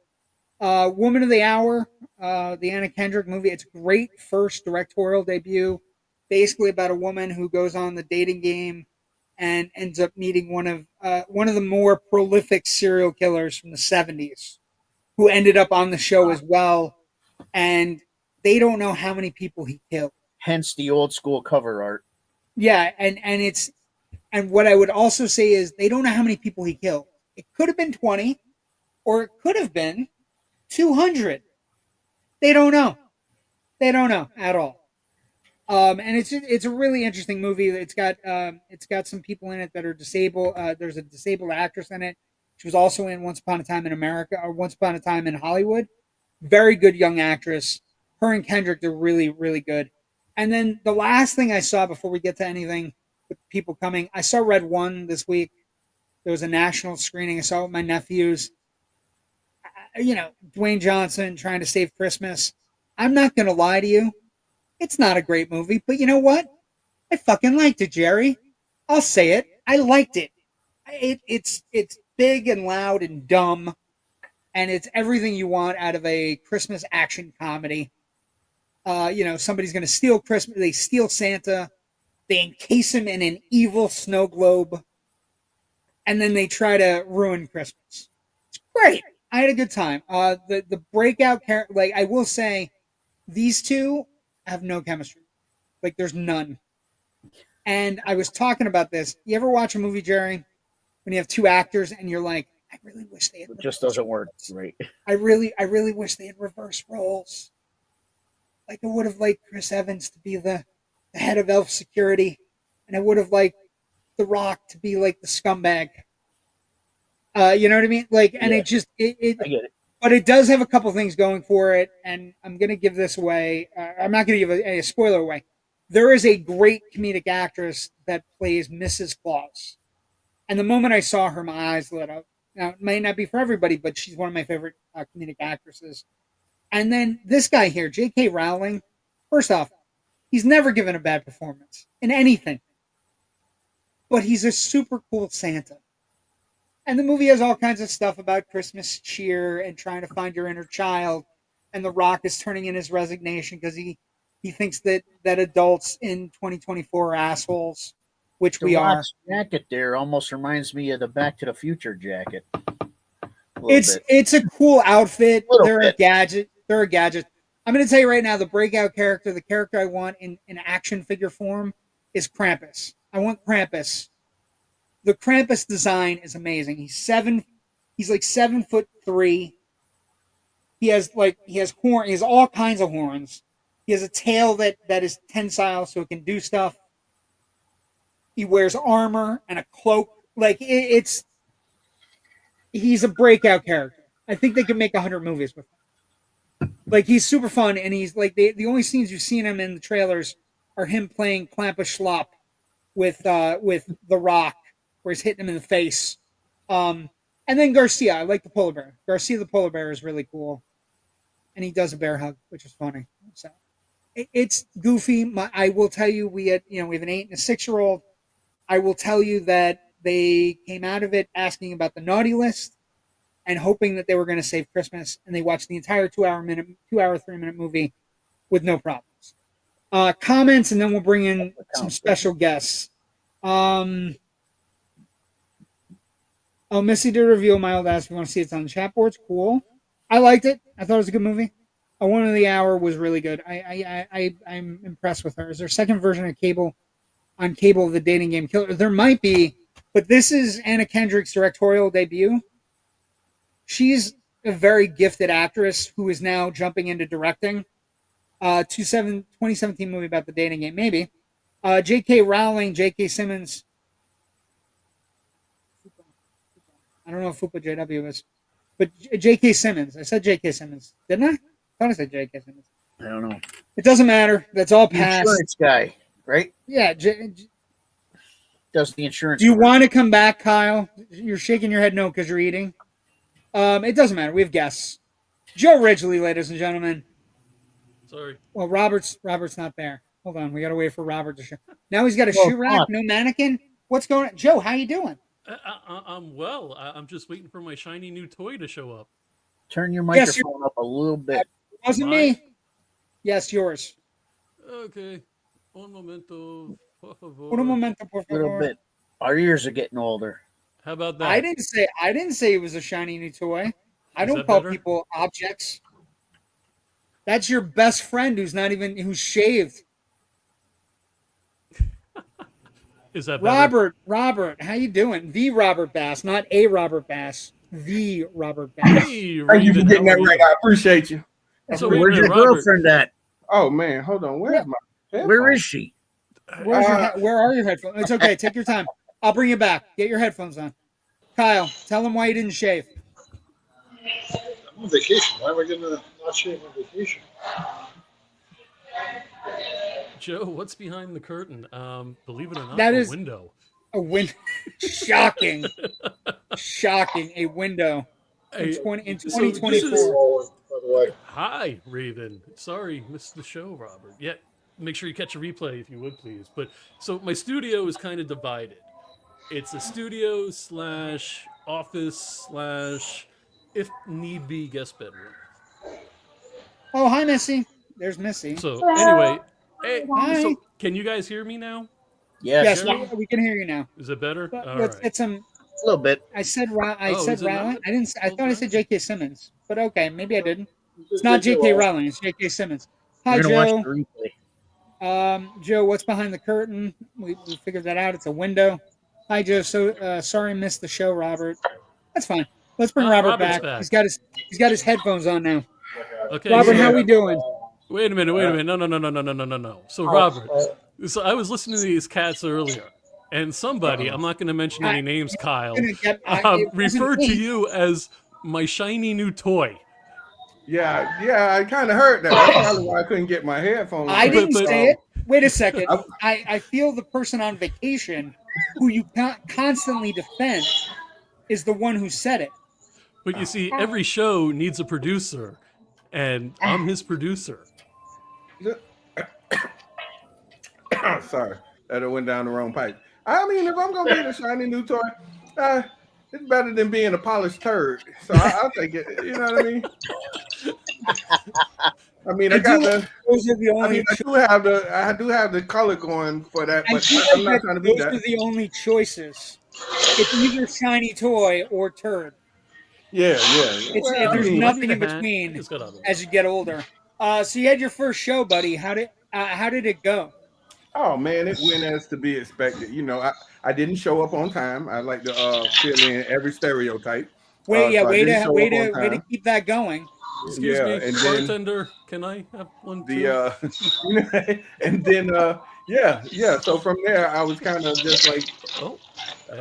Woman of the Hour, the Anna Kendrick movie. It's a great first directorial debut. Basically about a woman who goes on the dating game and ends up meeting one of the more prolific serial killers from the 70s, who ended up on the show as well. And they don't know how many people he killed. Hence the old school cover art. Yeah, and what I would also say is they don't know how many people he killed. It could have been 20, or it could have been 200. They don't know. They don't know at all. And it's a really interesting movie. It's got some people in it that are disabled. There's a disabled actress in it. She was also in Once Upon a Time in America, or Once Upon a Time in Hollywood. Very good young actress. Her and Kendrick, they're really, really good. And then the last thing I saw before we get to anything with people coming, I saw Red One this week. There was a national screening. I saw it with my nephews. Dwayne Johnson trying to save Christmas. I'm not going to lie to you. It's not a great movie, but you know what? I fucking liked it, Jerry. I'll say it. I liked it. It's big and loud and dumb, and it's everything you want out of a Christmas action comedy. Somebody's going to steal Christmas. They steal Santa. They encase him in an evil snow globe, and then they try to ruin Christmas. It's great. I had a good time. The breakout character, like I will say, these two have no chemistry. Like there's none. And I was talking about this. You ever watch a movie, Jerry, when you have two actors and you're like, I really wish they had. It just doesn't work, right? I really wish they had reversed roles. Like I would have liked Chris Evans to be the head of Elf Security, and I would have liked The Rock to be like the scumbag. You know what I mean? Like, and Yeah. it just I get it. but it does have a couple things going for it, and I'm going to give this away. I'm not going to give a spoiler away. There is a great comedic actress that plays Mrs. Claus, and the moment I saw her, my eyes lit up. Now, it may not be for everybody, but she's one of my favorite comedic actresses. And then this guy here, J.K. Rowling. First off, he's never given a bad performance in anything, but he's a super cool Santa. And the movie has all kinds of stuff about Christmas cheer and trying to find your inner child. And The Rock is turning in his resignation because he thinks that adults in 2024 are assholes, which we are. Jacket there almost reminds me of the Back to the Future jacket. It's a cool outfit. They're bit. a gadget. They're a gadget. I'm going to tell you right now, the breakout character, the character I want in action figure form, is Krampus. I want Krampus. The Krampus design is amazing. He's like 7'3". He has horn. He has all kinds of horns. He has a tail that is tensile, so it can do stuff. He wears armor and a cloak. Like he's a breakout character. I think they could make 100 movies with him. Like he's super fun, and he's like the only scenes you've seen him in the trailers are him playing Krampus Schlop with The Rock, where he's hitting him in the face. And then Garcia, I like the polar bear. Garcia the polar bear is really cool, and he does a bear hug, which is funny. So it's goofy. I will tell you, we have an 8 and a 6-year-old. I will tell you that they came out of it asking about the naughty list and hoping that they were going to save Christmas, and they watched the entire 2 hour 3-minute movie with no problems. Comments, and then we'll bring in some special guests. Missy did a review of My Old Ass. We want to see it's on the chat boards. Cool. I liked it. I thought it was a good movie. One of the Hour was really good. I'm impressed with her. Is there a second version of Cable of the dating game killer? There might be, but this is Anna Kendrick's directorial debut. She's a very gifted actress who is now jumping into directing. 2017 movie about the dating game, maybe. J.K. Rowling, J.K. Simmons. I don't know if Fupa JW is, but J.K. Simmons. I said J.K. Simmons, didn't I? I thought I said J.K. Simmons. I don't know. It doesn't matter. That's all past. Insurance guy, right? Yeah. Does the insurance? Do you want to come back, Kyle? You're shaking your head no because you're eating. It doesn't matter. We have guests. Joe Ridgely, ladies and gentlemen. Sorry. Well, Robert's not there. Hold on, we gotta wait for Robert to show. Now he's got a Well, shoe rack, fuck. no mannequin. What's going on, Joe? How you doing? I'm well. I'm just waiting for my shiny new toy to show up. Turn your Yes, microphone up a little bit. It wasn't Mine? me. Yes, yours. Okay. Un momento, por favor. Un momento, por A little favor. bit. Our ears are getting older. How about that? I didn't say it was a shiny new toy. I Is don't that call better? people objects. That's your best friend who's shaved. Is that better? Robert, how you doing? The Robert Bass, not a Robert Bass. The Robert Bass. Hey, Thank you for Raven, getting how that are right. you? I appreciate you. So wait a Where's minute, your Robert. girlfriend at? Oh man, hold on. Where's my headphones? Where is she? Where are your headphones? It's okay. Take your time. I'll bring you back. Get your headphones on. Kyle, tell him why you didn't shave. I'm on vacation. Why am I going to not shave on vacation? Joe, what's behind the curtain? Believe it or not, That a is- window. A window. Shocking. Shocking. A window. Hey, In so this 2024. is- By the way, Hi, Raven. Sorry, missed the show, Robert. Yeah, make sure you catch a replay if you would, please. But so my studio is kind of divided. It's a studio / office / if need be, guest bedroom. Oh, hi, Missy. There's Missy. So anyway, hey, Hi. so can you guys hear me now? Yes, Yes, we can hear you now. Is it better? But All let's right. get some. a little bit. I said Oh, is it Rowling. not? I didn't. I thought I said J.K. Simmons, but okay, maybe I didn't. It's not J.K. J.K. Rowling. Rowling. It's J.K. Simmons. Hi, We're gonna watch Joe. the replay. Joe, what's behind the curtain? We figured that out. It's a window. Hi, Joe. So sorry, missed the show, Robert. That's fine. Let's bring Robert Robert's back. back. He's got his headphones on now. Okay. Robert, so- how we doing? Wait a minute. No. So Robert, so I was listening to these cats earlier, and somebody, I'm not going to mention any names, Kyle, It wasn't referred me. to you as my shiny new toy. Yeah, I kind of heard that. That's probably why I couldn't get my headphones. I didn't But- say it. Wait a second. I feel the person on vacation who you constantly defend is the one who said it. But you see, every show needs a producer, and I'm his producer. Sorry, that went down the wrong pipe. I mean, if I'm gonna get a shiny new toy, it's better than being a polished turd. So I'll take it. You know what I mean? I mean, I got the. Those are the I only. mean, I do have the color going for that, I but feel I'm like not trying to be those are that. the only choices. It's either shiny toy or turd. Yeah. There's mean, nothing in the hat. between Just got out of it. as you get older. So you had your first show, buddy. How did it go? Oh man, it went as to be expected. You know, I didn't show up on time. I like to fill in every stereotype. Way so I to didn't show way up on to way to time. keep that going. Excuse Yeah, me, and then- bartender. Can I have one too? The and then yeah. So from there, I was kind of just like Oh,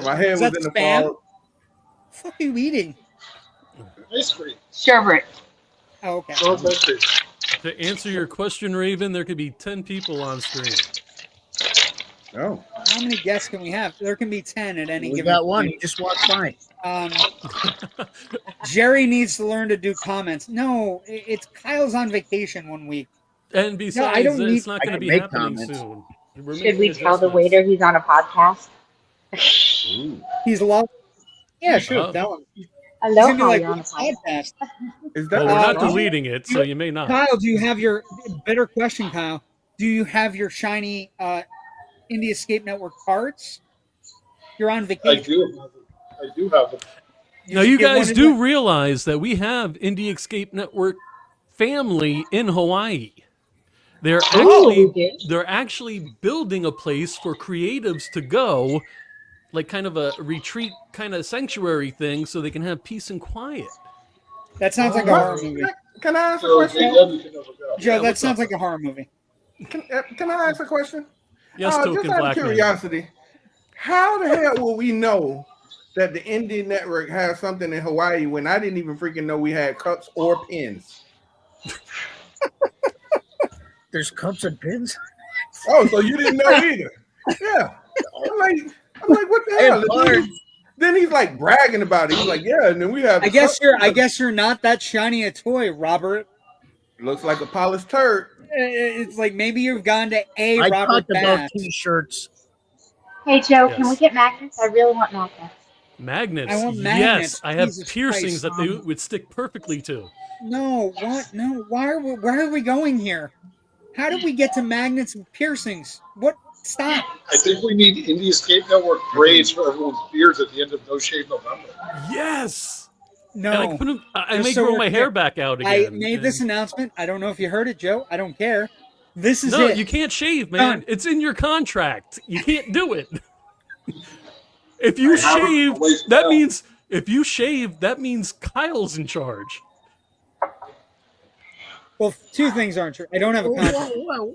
my head Is was that in the spam? fog. What are you eating? ice cream. Sherbet. Oh, okay. Love ice cream. to answer your question, Raven, there could be 10 people on stream. Oh, How many guests can we have? There can be 10 at any We given got one. point. He just walked by. Jerry needs to learn to do comments. No, it's Kyle's on vacation one week. And besides, don't it's need- not I going to can be make happening comments. soon. We're Should we making tell the adjustments. waiter he's on a podcast? He's lost. Yeah, sure. Oh. Tell him. He's Hello, gonna be like, you're on a "What's podcast. podcast?" is Well, that we're not Uh, deleting it, so you may not. Kyle, do you have your better question, Kyle? Do you have your shiny Indie Escape Network cards? You're on I vacation. do have them. Now, should you get one guys of do the- realize that we have Indie Escape Network family in Hawaii. They're Oh, actually we do? they're actually building a place for creatives to go, like kind of a retreat, kind of sanctuary thing, so they can have peace and quiet. That sounds like a horror movie. Can I ask a So question? JW can never go. Joe, that what's sounds up? like a horror movie. Can I ask a question? Yes, just token out black of man. curiosity, how the hell will we know that the Indian Network has something in Hawaii when I didn't even freaking know we had cups or pins? There's cups and pins. Oh, so you didn't know either? Yeah. I'm like, what the Hey, hell? Bart. Then he's like bragging about it. He's like, yeah, and then we have. I guess you're not that shiny a toy, Robert. looks like a polished turd. It's like maybe you've gone to I Robert talked about Bass. T-shirts. Hey, Joe, Yes. can we get magnets? I really want magnets. Magnets. I want Yes, magnets. I have Jesus piercings Christ. that they would stick perfectly to. No, what? No, where are we going here? How did we get to magnets and piercings? What? Stop. I think we need Indie Escape Network braids for everyone's beards at the end of No Shave November. Yes. No. And I Just may so grow we're my clear, hair back out again. I made this announcement. I don't know if you heard it, Joe. I don't care. This is No, it. you can't shave, man. Done. It's in your contract. You can't do it. If you I haven't shave, always that felt. means if you shave, that means Kyle's in charge. Well, two things aren't true. I don't have a contract. Whoa.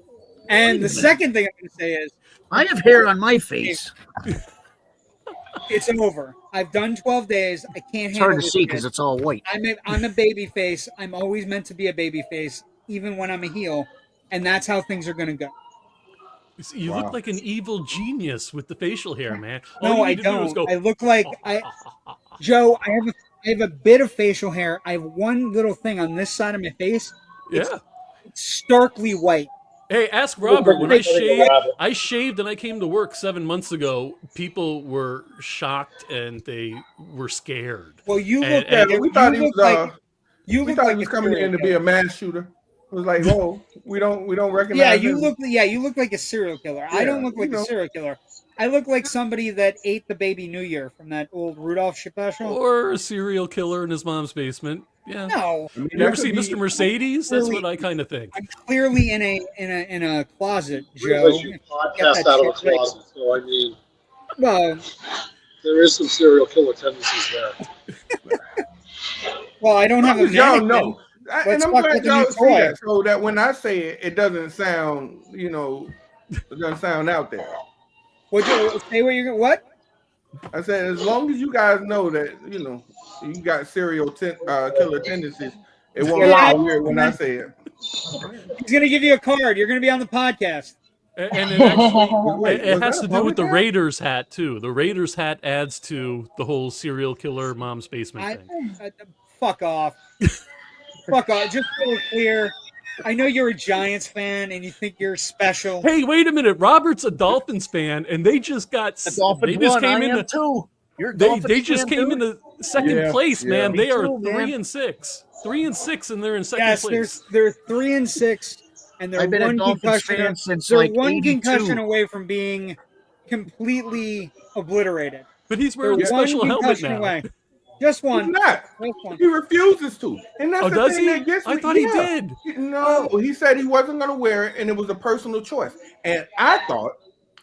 And the second thing I'm going to say is I have hair on my face. it's over. I've done 12 days. I can't It's handle hard to this see shit. because it's all white. I'm a baby face. I'm always meant to be a baby face, even when I'm a heel. And that's how things are going to go. You Wow. look like an evil genius with the facial hair, man. No, you I need to do is don't. go, I look like Joe, I have a bit of facial hair. I have one little thing on this side of my face. yeah. It's starkly white. Hey, ask Robert. When I shaved, Rabbit. I shaved and I came to work 7 months ago. People were shocked and they were scared. Well, you And- look Yeah, like but we thought he was. you We look thought like he was a coming serial in to be killer. a mass shooter. It was like, whoa, we don't recognize. Yeah, him. you look like a serial killer. I don't Yeah, look like you know. a serial killer. I look like somebody that ate the baby New Year from that old Rudolph special. Or a serial killer in his mom's basement. Yeah. No, I mean, You that ever could see be- Mr. Mercedes? That's what I kind of think. I'm clearly in a closet, Joe. Realize you Get podcast that out of a shit right. closet, so I mean, Well, there is some serial killer tendencies there. I don't have a Y'all mannequin. know. Let's And I'm talk glad about the y'all new see toy. that, so that when I say it, it doesn't sound, it doesn't sound out there. Would you say what you're what? I said, as long as you guys know that, you got serial killer tendencies, it won't Yeah. sound weird when I say it. He's gonna give you a card. You're gonna be on the podcast. And it actually Wait, it was has that to a do with the public hat? Raiders hat too. The Raiders hat adds to the whole serial killer mom's basement thing. Fuck off. Fuck off. Just so we're clear. I know you're a Giants fan and you think you're special. Hey, wait a minute. Robert's a Dolphins fan, and they just got. The Dolphins They just won. came I in. am too. You're a They Dolphins just fan, came too? into second Yeah, place, yeah. man. Me They are too, man. 3-6. 3-6, and they're in second Yes, place. they're 3-6, and they're I've been a one Dolphins concussion. fan since They're like one 82. concussion away from being completely obliterated. But he's They're wearing a one special helmet concussion now. away. Just He's one. not. Just one. He refuses to. And that's Oh, the does thing he? that gets I me. thought he Yeah. did. No, he said he wasn't going to wear it, and it was a personal choice. And I thought,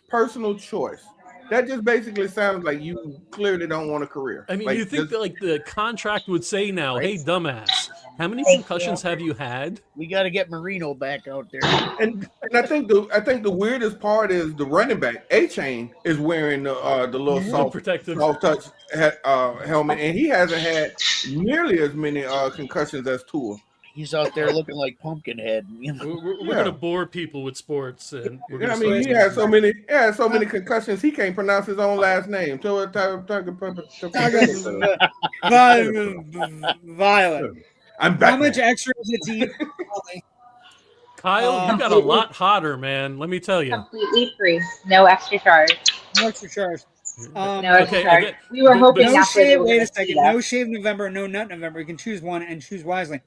personal choice. That just basically sounds like you clearly don't want a career. I mean, Like, you think just- that like the contract would say now, Right. "Hey, dumbass, how many Thank concussions have you had?" We got to get Marino back out there. and I think the weirdest part is the running back A-Chain is wearing the little soft protective. touch helmet, and he hasn't had nearly as many concussions as Tua. He's out there looking like Pumpkinhead. We're Yeah. going to bore people with sports, and we're Yeah, going I to. mean, he had so many concussions he can't pronounce his own last name. Violet. I'm How back. much extra is it to you? Kyle, you got a lot hotter, man. Let me tell you. Completely free. No extra charge. No extra charge. No extra Okay, charge. okay. We were But- hoping No that's where they shave. were Wait a gonna see second. that. No shave November. No nut November. You can choose one and choose wisely.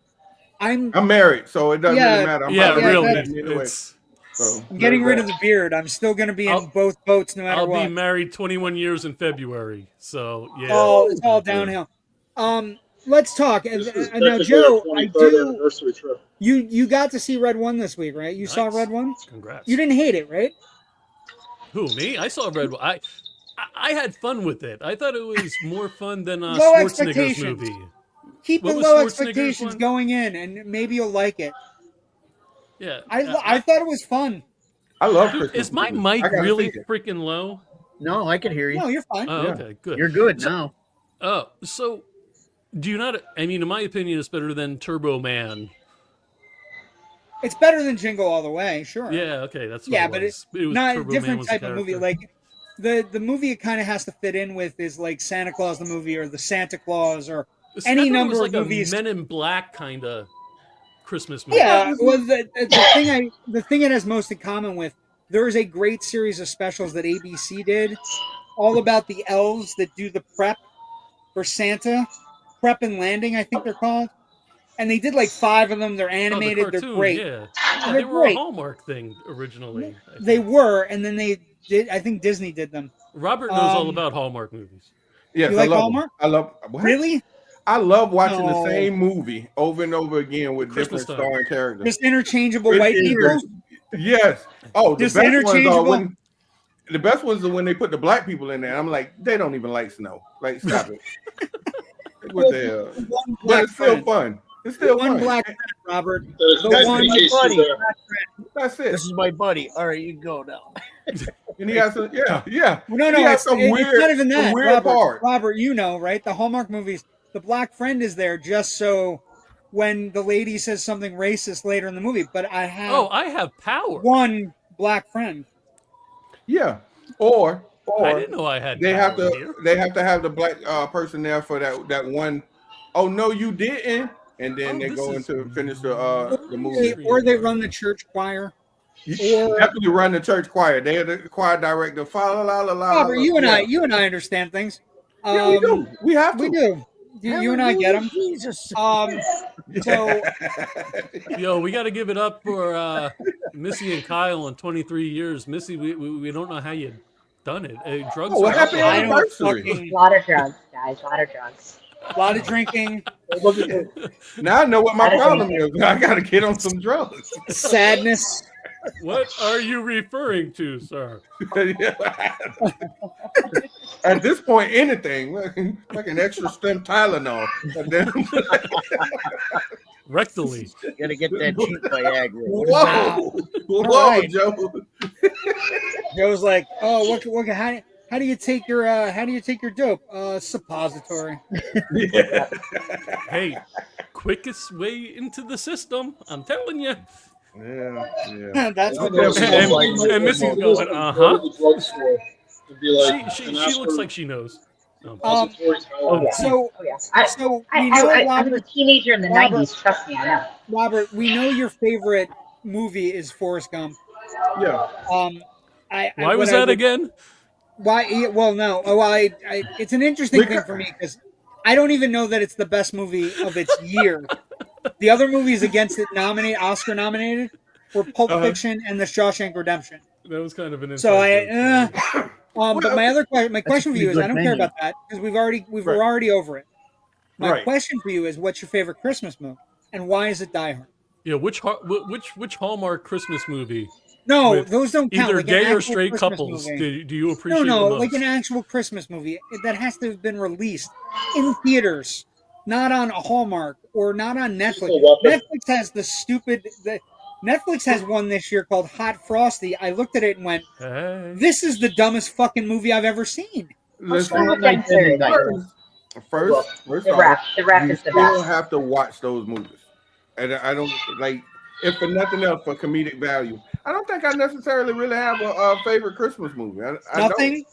I'm married, so it doesn't Yeah, really matter. I'm Yeah, probably really. gonna be anyway. It's, So, getting rid there's of the beard. I'm still going to be in I'll- both boats no matter I'll what. be married 21 years in February, so yeah. It's all downhill. Let's talk. This is Now, technically Joe, our I 23rd do. anniversary trip. You got to see Red One this week, right? You saw Nice. Red One. Congrats. You didn't hate it, right? Who, me? I saw Red. I had fun with it. I thought it was more fun than Low Schwarzenegger's expectations. movie. Keep What the was low Schwarzenegger's expectations one? going in, and maybe you'll like it. Yeah. I thought it was fun. I love Dude, Christmas is my movies. mic I gotta really see it. freaking low? No, I can hear you. No, you're fine. Oh, Yeah. okay, good. You're good now. Oh, so do you not? I mean, in my opinion, it's better than Turbo Man. It's better than Jingle All the Way, sure. Yeah, okay, that's what Yeah, it but was. It was not Turbo a Man different was type the of movie. character. Like the movie it kind of has to fit in with is like Santa Claus the movie or the Santa Claus or See, I any thought it number was of like movies. a Men in Black kind of. Christmas movie. Yeah, well, the thing it has most in common with, there is a great series of specials that ABC did, all about the elves that do the prep for Santa, prep and landing, I think they're called, and they did like 5 of them. They're Oh, the animated. They're cartoon, great. yeah. They're They were a great. Hallmark thing originally. I They think. were, and then they did. I think Disney did them. Robert knows all Um, about Hallmark movies. Yes, You I like love Hallmark? them. I love what? Really? I love watching No. the same movie over and over again with Christmas different time. starring characters. Just interchangeable It white is people. Yes. Oh, the Just best ones are interchangeable. when the best ones are when they put the black people in there. I'm like, they don't even like snow. Like, stop it. What the hell? One But black it's still friend. fun. It's still One fun. black friend, Robert. There's The guys one in case buddy. he's there. That's it. This is my buddy. All right, you can go now. And he has some, yeah. No, He no, has some it's weird, not even some that. weird part. Robert, you know, right? The Hallmark movies, the black friend is there just so when the lady says something racist later in the movie. But I have Oh, I have power. one black friend. Yeah. Or I didn't know I had they power have to here. have the black person there for that one. Oh no, you didn't. And then Oh, they this go is into finish the movie. Or they run the church choir. You definitely run the church choir. They are the choir director. Fa la la la. Robert, you and I understand things. Yeah, we do. We have to. We do. You and I get them. Jesus. So Yo, we got to give it up for Missy and Kyle in 23 years. Missy, we don't know how you done it. Drugs. Oh, what or happened? alcohol? I don't Anniversary. fucking A lot of drugs, guys. A lot of drugs. a lot of drinking, Now I know what my That is problem is. I got to get on some drugs. sadness. What are you referring to, sir? At this point, anything like an extra stem Tylenol. Rectally. Gotta get that cheap Viagra. Whoa, right. Joe. Joe's like, oh, what how do you take your dope? Suppository. Yeah. Hey, quickest way into the system. I'm telling you. Yeah. That's what Yeah, And Missy's going, uh-huh. Go to the drugstore and be like, She and ask looks for like she knows. suppository Tylenol. So Oh, yeah. we know I was a Robert, teenager in the Robert. 90s. Trust me, I know. Robert, we know your favorite movie is Forrest Gump. Yeah. Why was that again? Why? Well, no. Oh, it's an interesting thing for me because I don't even know that it's the best movie of its year. The other movies against it Oscar nominated were Pulp Fiction and The Shawshank Redemption. That was kind of an So inside joke. but my question for you is, I don't care about that because we're already over it. My question for you is, what's your favorite Christmas movie and why is it Die Hard? Yeah, which Hallmark Christmas movie? No, With those don't count. Either Like an gay or actual straight Christmas couples. movie. Do you appreciate No, the most? like an actual Christmas movie that has to have been released in theaters, not on Hallmark or not on Netflix. Netflix has Netflix has one this year called Hot Frosty. I looked at it and went, Hey. "This is the dumbest fucking movie I've ever seen." Listen, first The off, rap you is the still best. have to watch those movies. And I don't like, if for nothing else, for comedic value. I don't think I necessarily really have a favorite Christmas movie. I Nothing.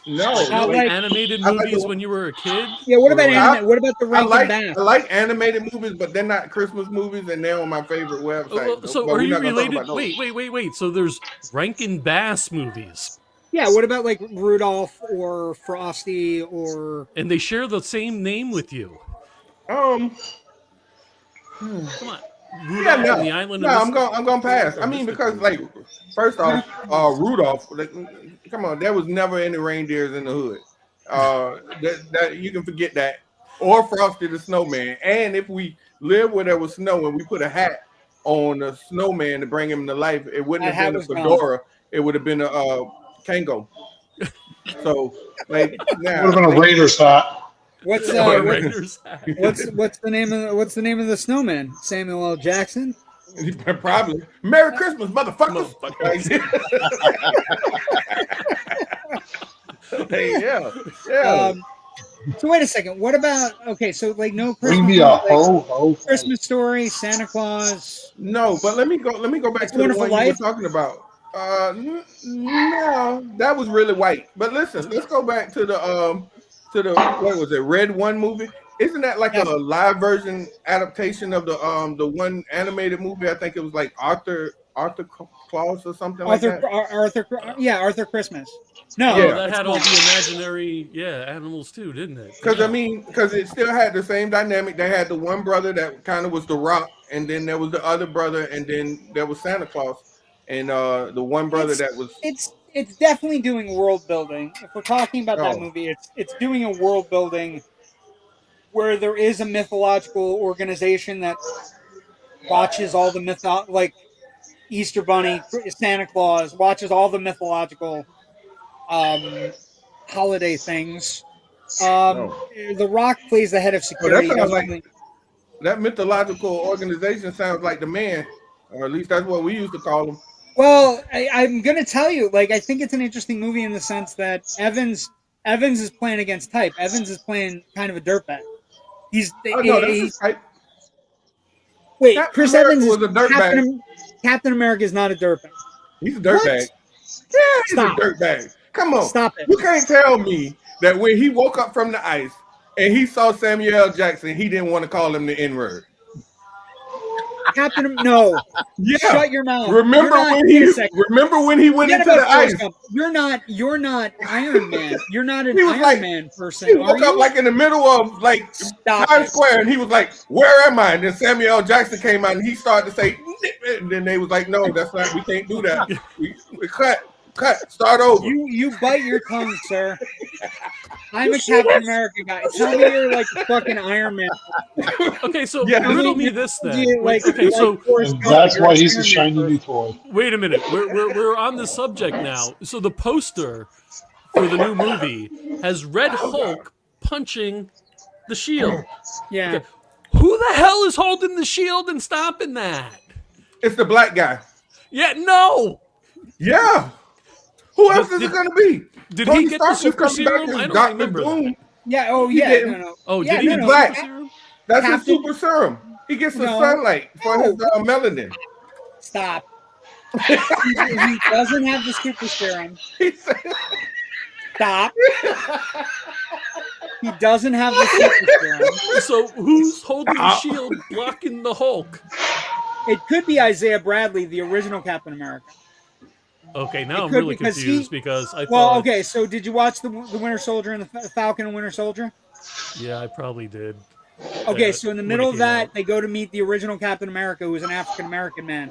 No, Not Like like- animated I like movies the- when you were a kid? Yeah. What about Or- anime? What about the I Rankin Bass? like animated movies, but they're not Christmas movies, and they're on my favorite website. So But are we're you not gonna talk related? about those. Wait. So there's Rankin Bass movies. Yeah. What about like Rudolph or Frosty or? And they share the same name with you. Um, Come on. yeah, Rudolph and the Island of I'm gonna pass. I mean, because like, first off, Rudolph. Like, come on, there was never any reindeers in the hood. That you can forget that. Or Frosty the Snowman. And if we lived where there was snow and we put a hat on the snowman to bring him to life, it wouldn't That have hat been a was fedora. It would have been a Kango. So, like, now, Would have been a Raiders hat. What's Raiders. what's the name of the snowman? Samuel L. Jackson. probably Merry Christmas, motherfuckers. Yeah. So wait a second. What about so like no Christmas, Bring me a like, ho. Christmas Story, Santa Claus. No, but let me go back It's to the Wonderful one you were Life? talking about. No, that was really white. But listen, let's go back to the what was it, Red One movie. Isn't that like Yes. a live version adaptation of the one animated movie? I think it was like Arthur Claus or something like that. Arthur Christmas. No, Oh, Yeah. that it's had all not. the imaginary, animals too, didn't it? Because Yeah. because it still had the same dynamic. They had the one brother that kind of was the Rock, and then there was the other brother, and then there was Santa Claus, and the one brother It's that was it's definitely doing world building. If we're talking about that oh movie, it's doing a world building where there is a mythological organization that watches all the like Easter Bunny, Santa Claus, watches all the mythological um, holiday things. oh. The Rock plays the head of Oh, that security. He sounds does all like the that mythological organization sounds like the man, or at least that's what we used to call him. Well, I'm gonna tell you, like, I think it's an interesting movie in the sense that Evans is playing against type. Evans is playing kind of a dirtbag. Oh no, that's his type. Wait, Captain Chris America Evans is was a dirtbag. Captain America is not a dirtbag. He's a What? dirtbag. Yeah, he's Stop. a dirtbag. Come on. Stop it. You can't tell me that when he woke up from the ice and he saw Samuel L. Jackson, he didn't want to call him the N-word. No. Yeah. Shut your mouth. Remember when he went Forget into the about Forrest ice? Gump. You're not Iron Man. You're not an He was Iron like- Man person. He Are woke up you? like in the middle of like Stop Times it. Square, and he was like, "Where am I?" And then Samuel L. Jackson came out, and he started to say, and then they was like, "No, that's not. We can't do that. We cut, start over." You bite your tongue, sir. I'm a Captain America guy. Tell me you're like a fucking Iron Man. Okay, so Yeah. riddle me this then. You, like, Okay, so Forrest And Gump, that's you're why an he's a Iron Man shiny person. new toy. wait a minute. We're on the subject now. So the poster for the new movie has Red Hulk punching the shield. Yeah. Okay. Who the hell is holding the shield and stopping that? It's the black guy. Yeah, no. Yeah. Who else is Did- it gonna be? Did Tony he get Stark the super is coming back serum? as I don't Dr. remember Doom. that. Yeah. Oh, He yeah. didn't. No. Oh, Yeah, did he no, get no. the black. super serum? That's Captain- his super serum. He gets the No. sunlight for his melanin. Stop. He doesn't have the super serum. He said, Stop. He doesn't have the super serum. So who's holding the shield blocking the Hulk? It could be Isaiah Bradley, the original Captain America. Okay, now It I'm could really because confused because I Well, thought. okay. So did you watch the Winter Soldier and the Falcon and Winter Soldier? Yeah, I probably did. Okay, Yeah, so in the when middle it of came that, out. they go to meet the original Captain America, who was an African American man,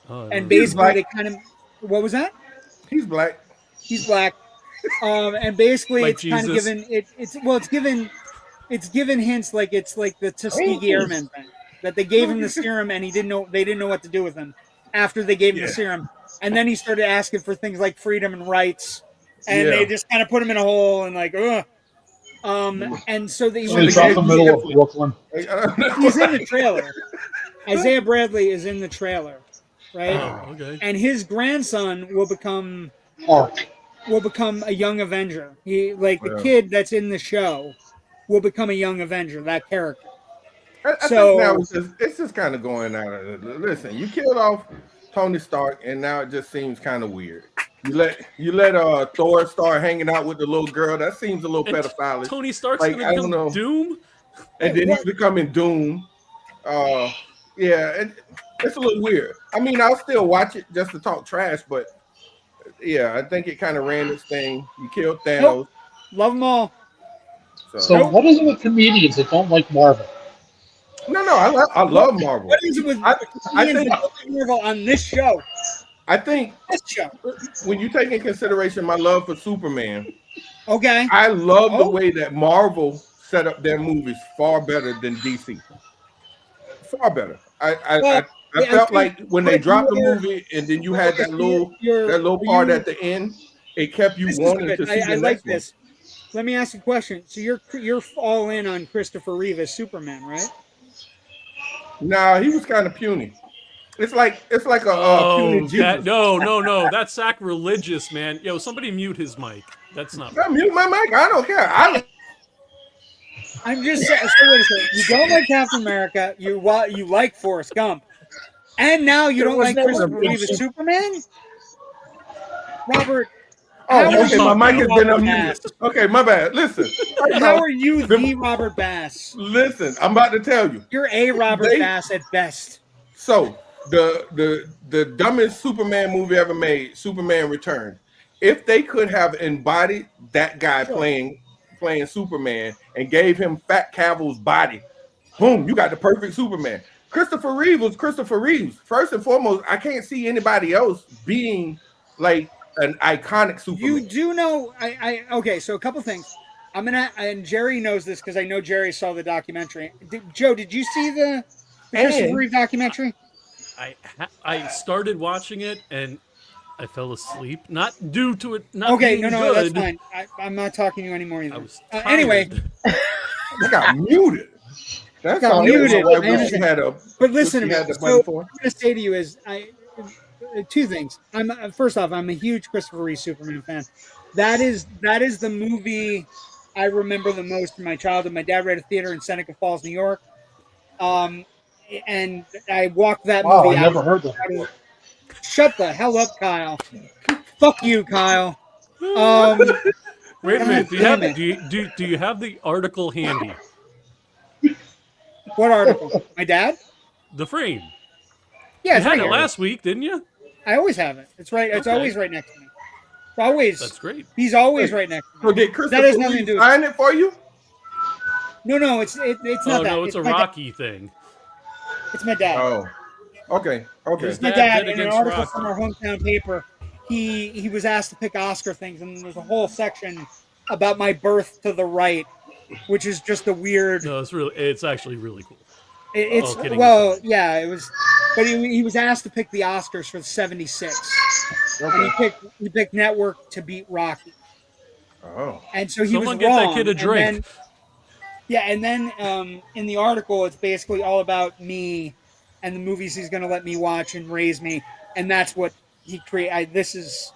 Oh, I and remember. basically black. they kind of what was that? he's black. He's black, and basically Like it's kind of Jesus. given it's given hints like it's like the Tuskegee Airmen thing that they gave him the serum and they didn't know what to do with him after they gave him the serum, and then he started asking for things like freedom and rights, and Yeah. they just kind of put him in a hole and like ugh. And so they So it's out the middle of Brooklyn. he's in the trailer. Isaiah Bradley is in the trailer, right? Oh, okay. And his grandson will become Ark. a young Avenger. He the Yeah. kid that's in the show will become a young Avenger. That character. I So- think now it's just kind of going out of it. Listen, you killed off Tony Stark, and now it just seems kind of weird. You let Thor start hanging out with the little girl. That seems a little And pedophile. Tony Stark's Like, gonna I don't become know. Doom? And then What? he's becoming Doom. Yeah, it's a little weird. I mean, I'll still watch it just to talk trash, but yeah, I think it kind of ran its thing. You killed Thanos. Nope. Love them all. So what is it with comedians that don't like Marvel? No, I love Marvel. What is it with I comedians think- that don't like Marvel on this show? I think This show. when you take in consideration my love for Superman, Okay. I love the Oh. way that Marvel set up their movies far better than DC. Far better. I I felt think- like when they but dropped the you're- movie and then you had that little part you- at the end, it kept you This is wanting good. to see I the like next one. this. Let me ask you a question. So you're all in on Christopher Reeve as Superman, right? Nah, he was kind of puny. It's like a puny Oh, Jesus. no. That's sacrilegious, man. Yo, somebody mute his mic. That's not. I mute my mic. I don't care. I'm just saying. So wait a second. You don't like Captain America. You like Forrest Gump, and now you There don't was like never a Christopher big Reeve as Superman. Robert, How Oh, are okay. you My mic has the been Robert unmuted. Bass? Okay, my bad. Listen. How are you the Robert Bass? Listen, I'm about to tell you. You're a Robert Bass at best. So the dumbest Superman movie ever made, Superman Returns. If they could have embodied that guy playing Superman and gave him Fat Cavill's body, boom, you got the perfect Superman. Christopher Reeve was Christopher Reeves. First and foremost, I can't see anybody else being like an iconic Superman. You do know, okay. So a couple things. I'm gonna, and Jerry knows this because I know Jerry saw the documentary. Joe, did you see the Christopher Reeve documentary? I started watching it and I fell asleep. Not due to it not Okay, being no, that's good. fine. I'm not talking to you anymore either. I was Anyway, I got muted. That's got all. muted. My wife I wish she had a. But listen to she me. had the So button what for. I'm going to say to you is, two things. First off, I'm a huge Christopher Reeve Superman fan. That is the movie I remember the most from my childhood. My dad ran a theater in Seneca Falls, New York, and I walked that Wow, movie I out. never heard that. Shut the hell up, Kyle. Fuck you, Kyle. Wait a minute. damn it. Do you have the article handy? What article? My dad? The frame. Yeah, You it's had right it here. last week, didn't you? I always have it. It's right. It's Okay. always right next to me. It's always. That's great. He's always right next to me. So did That Christopher has nothing to Reeve do with. sign it for you? No, it's not Oh that. no, it's a my Rocky thing. dad. It's my dad. Oh, okay. His My dad dad, did in an against article Rocky. from our hometown paper, he was asked to pick Oscar things, and there's a whole section about my birth to the right, which is just a weird. No, it's actually really cool. It's kidding well, aside. yeah, it was, but he was asked to pick the Oscars for '76, and he picked Network to beat Rocky, Oh, and so he Someone was get wrong. that kid a drink. And then in the article, it's basically all about me and the movies he's going to let me watch and raise me, and that's what he created. This is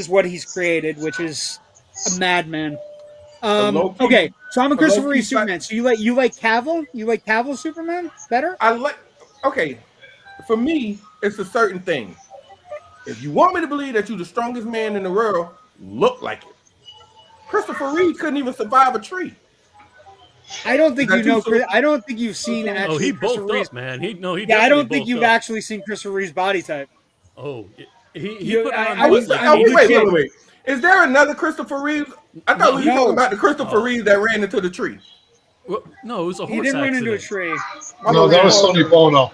what he's created, which is a madman. low-key- Okay, so I'm a Christopher low-key Reeve Superman. So you like Cavill? You like Cavill Superman better? I like. Okay, for me, it's a certain thing. If you want me to believe that you're the strongest man in the world, look like it. Christopher Reeve couldn't even survive a tree. I don't think Is you that know. too soon? I don't think you've seen Oh, actually. he Christopher bulked Reeve's. up, man. He Yeah, I definitely don't think bulked you've up. actually seen Christopher Reeve's body type. Oh, he You- put on I what, was- like I was- 80 wait. Is there another Christopher Reeve? I thought No, we were no. talking about the Christopher Oh. Reeve that ran into the tree. Well, no, it was a He horse didn't run accident. into a tree. No, that was Sonny Bono.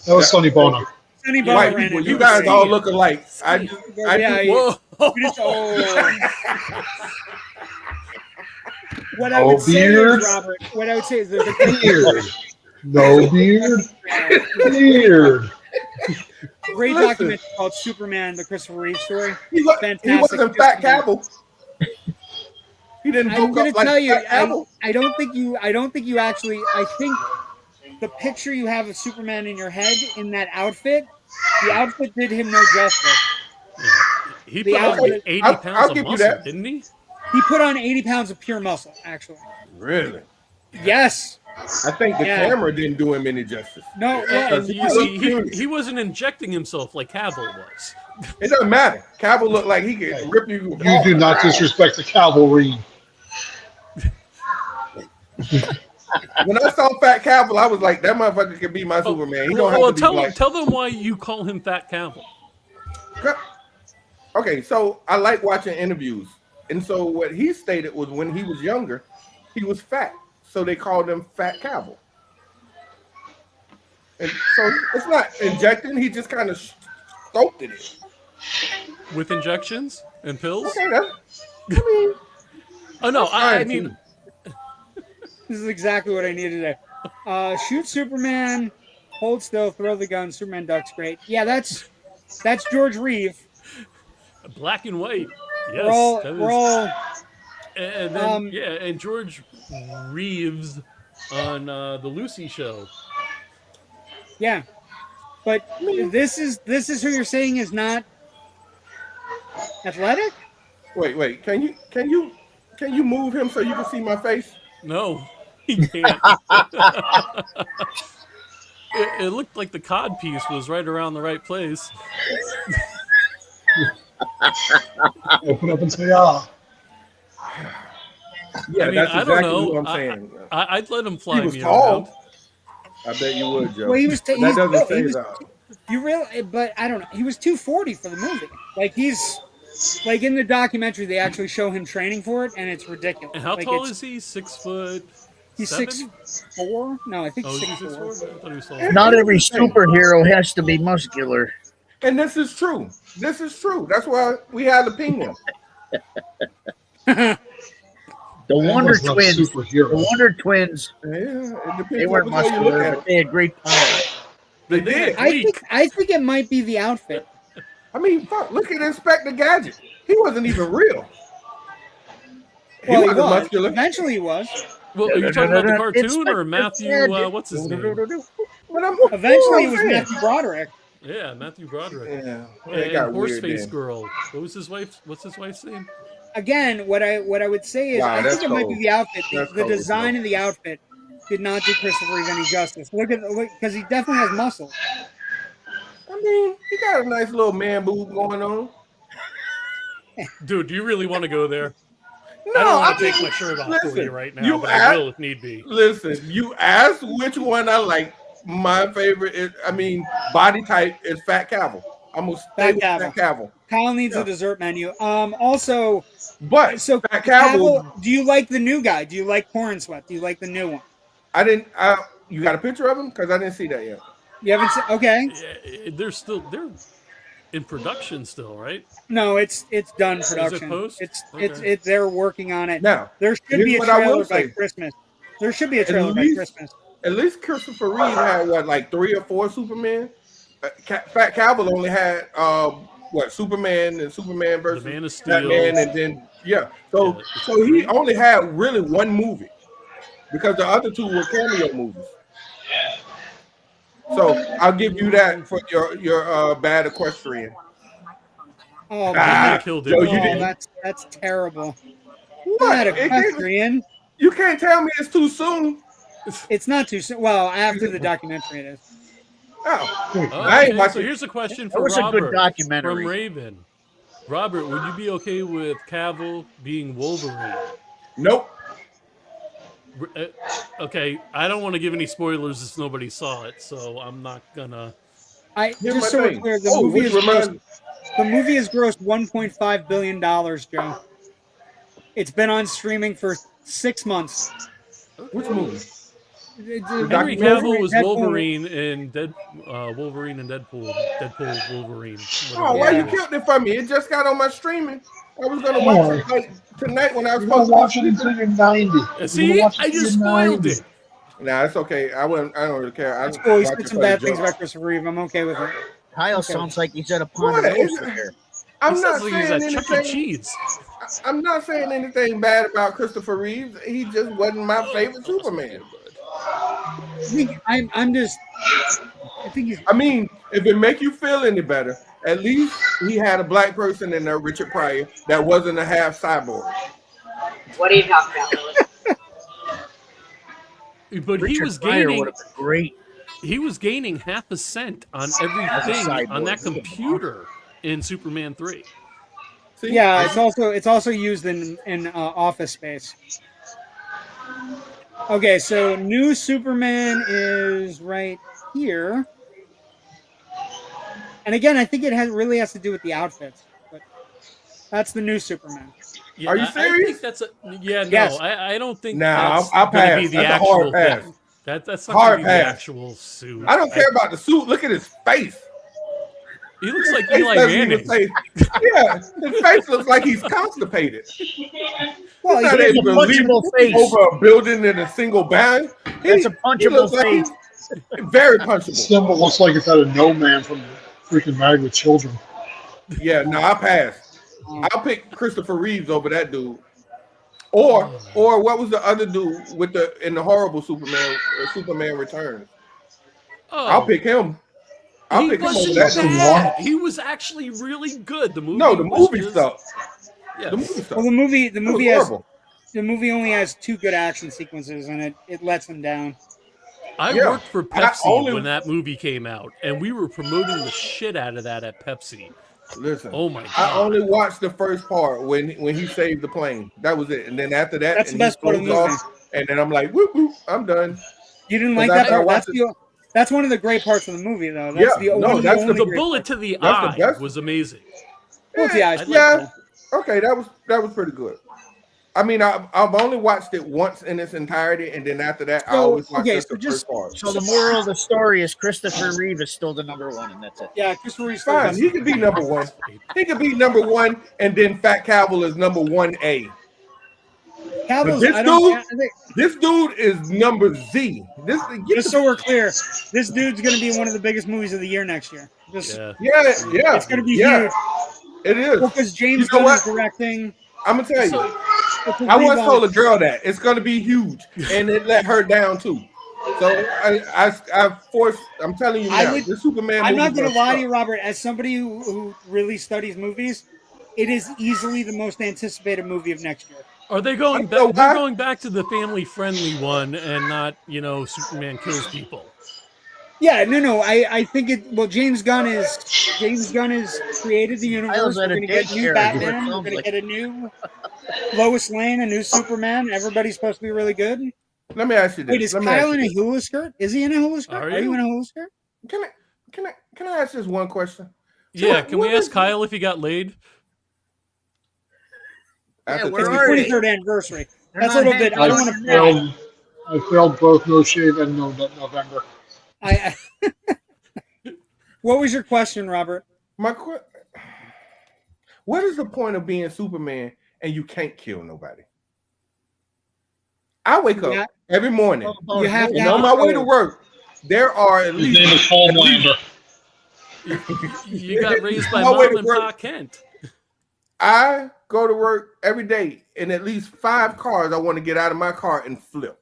That was Sonny Bono. Sonny Bono White ran people, into you a guys tree. all look alike. I Yeah, Whoa! we just- oh. What I No would say beard. is, Robert, what I would say is the Beard. No beard. Beard. great Listen. documentary called Superman, the Christopher Reeve story. he Fantastic. wasn't Fat Cavill. He didn't I'm bulk gonna up like tell you, Fat Cavill. I don't think you actually. I think the picture you have of Superman in your head in that outfit, the outfit did him no justice. Yeah. He The put on outfit- like 80 I'll pounds of give you muscle, that. didn't he? He put on 80 pounds of pure muscle, actually. Really? Yes. I think the Yeah. camera didn't do him any justice. No. And you he see, looked cute. he wasn't injecting himself like Cavill was. It doesn't matter. Cavill looked like he could rip you. You do not disrespect the cavalry. When I saw Fat Cavill, I was like, that motherfucker can be my Superman. He don't have to be black. tell them why you call him Fat Cavill. Okay, so I like watching interviews. And so what he stated was when he was younger, he was fat. So they called him Fat Cavill. And so it's not injecting, he just kind of stoked it. With injections and pills? Okay, I mean, Oh, no, I fine, mean, too. This is exactly what I needed today. Shoot Superman, hold still, throw the gun, Superman ducks, great. Yeah, that's George Reeve. black and white. Yes. We're all and then, and George Reeves on the Lucy show. yeah. But this is who you're saying is not athletic? Wait. Can you move him so you can see my face? No, he can't. It looked like the cod piece was right around the right place. Open up and say, ah. Yeah, I mean, that's I exactly don't know. what I'm saying. I'd let him fly He was me tall. around. I bet you would, Joe. Well, he was. But He's that doesn't built. say He was. that. You really, but I don't know. He was 240 for the movie. Like he's like in the documentary, they actually show him training for it, and it's ridiculous. And how like tall is he? 6'7"? He's 6'4". No, I think Oh, is he's he 6'4"? 6'4". I thought he was taller. And Not here's every the thing. superhero has to be muscular. And this is true. This is true. That's why we had the penguin. The Wonder Batman's not a Twins. The superhero. Wonder Twins. Yeah, it depends They on weren't which way you look muscular, at but it. they had great power. They did. I think it might be the outfit. I mean, fuck, look at Inspector Gadget. He wasn't even real. He Well, he wasn't was. muscular. Eventually, he was. Well, are you talking about the cartoon or Inspector Matthew? Gadget. What's his name? But I'm, Eventually, it I'm was saying. Matthew Broderick. Yeah, Matthew Broderick. Yeah, it And got Horseface weird then. Girl. What was his wife? What's his wife's name? Again, what I would say is, Wow, I that's think it might be cold. the outfit. That's The cold, design Joe. of the outfit did not do Christopher Reeve any justice. Look because he definitely has muscle. I mean, he got a nice little man boob going on. Dude, do you really want to go there? No, I don't want to mean, take my shirt off for listen, you right now, you but asked- I will if need be. Listen, you asked which one I like. My favorite is, I mean, body type is Fat Cavill. I'm gonna stay with Fat Cavill. Kyle needs Yeah. a dessert menu. Also, But so Fat Cavill, Cavill, do you like the new guy? Do you like Porn Sweat? Do you like the new one? I didn't. You got a picture of him? Because I didn't see that yet. You haven't seen? Okay. Yeah, they're in production still, right? No, it's done Is it production. post? It's they're working on it. Now, There should here's be a what I will trailer by say. Christmas. There should be a trailer by least- Christmas. At least Christopher Reeve had what, like 3 or 4 Superman. Fat Cavill only had what, Superman and Superman versus The Man of Steel. Batman, and then So Yeah, so he only had really one movie because the other 2 were cameo movies. So I'll give you that for your bad equestrian. Oh, They killed it. Joe, oh, you didn't. that's terrible. What? Not It can't- equestrian. you can't tell me it's too soon. It's not too soon. Well, after the documentary, it is. Oh, Okay, I ain't so watching. here's a question That for was a Robert good documentary. from Raven. Robert, would you be okay with Cavill being Wolverine? Nope. Okay, I don't want to give any spoilers if nobody saw it, so I'm not gonna. Here's Just my so we're thing. clear, Which reminds- the movie has grossed $1.5 billion, Joe. It's been on streaming for 6 months. Which movie? Henry Cavill was Wolverine and Wolverine and Deadpool. Deadpool Wolverine. Oh, why you killed it for me? It just got on my streaming. I was gonna watch it like tonight when I was You're gonna supposed to watch it until you're 90. You're gonna See, watch it I until just you're spoiled 90. it. Nah, it's okay. I don't really care. I It's cool. He watch said it some for the bad things jokes. about Christopher Reeve. I'm okay with it. Kyle Okay. sounds like he's at a What? Ponderosa here. I'm He not sounds like he's saying at Chuck E. anything. Cheese. I'm not saying anything bad about Christopher Reeves. He just wasn't my favorite Superman. I'm just. I think he's. I mean, if it make you feel any better, at least he had a black person in there, Richard Pryor, that wasn't a half cyborg. What are you talking about, Lily? But he Richard was Pryor gaining. would have been great. He was gaining half a cent on everything cyborg. on that computer in Superman 3. See? Yeah, it's also used in Office Space. Okay, so new Superman is right here, and again, I think it really has to do with the outfits. But that's the new Superman. Yeah, Are you I serious? think that's a yeah. No, Yes. I don't think Nah, that's I'll going to pass. be the That's a actual hard pass. thing. That's not Hard going to be the pass. actual suit. I don't care about the suit. Look at his face. He looks like His face Eli doesn't even Manning. say- yeah, his face looks like he's constipated. Well, He's not he- able to leap punchable face. over a building in a single bound. That's a He punchable looks like face. he's very The punchable. symbol looks like it's out of No Man from freaking Married with Children. Yeah, no, I pass. I'll pick Christopher Reeves over that dude. Or what was the other dude with in the horrible Superman Returns? Oh, I'll pick him. I'll he pick him over wasn't that dude. bad. He was actually really good. The movie. No, the was movie just- stuff. Yeah. The movie stuff. well, the movie That was has horrible. the movie only has 2 good action sequences, and it lets him down. I Yeah. worked for And I Pepsi only- when that movie came out, and we were promoting the shit out of that at Pepsi. Listen. Oh my god! I only watched the first part when he saved the plane. That was it. And then after that, That's the and best he part of the floats movie. off, and then I'm like, whoop, whoop, I'm done. You didn't 'Cause like that I part? watched That's one of the great parts of the movie, though. Yeah, That's the no, one of that's only The great bullet parts. to the That's the eye best. was amazing. Well, Yeah, yeah, I like yeah. that. Okay, that was pretty good. I mean, I've only watched it once in its entirety, and then after that, I So, always watch okay, just so the just first part. So the moral of the story is Christopher Reeve is still the number one, and that's it. yeah, Christopher Reeve still Fine, does. he could be number one. He could be number one, and then Fat Cavill is number 1A. But Cavill's, this I don't. dude, I think, this dude is number Z. just so we're clear, this dude's going to be one of the biggest movies of the year next year. Just, Yeah. yeah, it's going to be yeah. huge. It is. Well, because James You know Gunn what? is directing. I'm gonna tell you. So, I once told a girl that it's gonna be huge, and it let her down too. So I forced. I'm telling you now, the Superman. I'm not movie's going to lie to suck. you, Robert. As somebody who really studies movies, it is easily the most anticipated movie of next year. are they going You know back? They're why? going back to the family-friendly one, and not Superman kills people. Yeah, no. I think it. Well, James Gunn has created the universe. was We're at a going to get new daycare, Batman. it We're sounds going to like. get a new Lois Lane, a new Superman. Everybody's supposed to be really good. Let me ask you this. Wait, is Let me Kyle ask in you a this. hula skirt? Is he in a hula skirt? Are Are you you? in a hula skirt? Can I ask this one question? Yeah, can we what ask is- Kyle if he got laid? After Yeah, where It's the Tony- are they? 23rd anniversary. They're That's a not little bit. happy. I don't want to. I failed both No Shave and November. I What was your question, Robert? What is the point of being Superman and you can't kill nobody? I wake Yeah. up every morning, You have to and have on my way to work, there are at His least name is Homelander. You got raised by My way Mom to and work. Pa Kent. I go to work every day, and at least 5 cars I want to get out of my car and flip.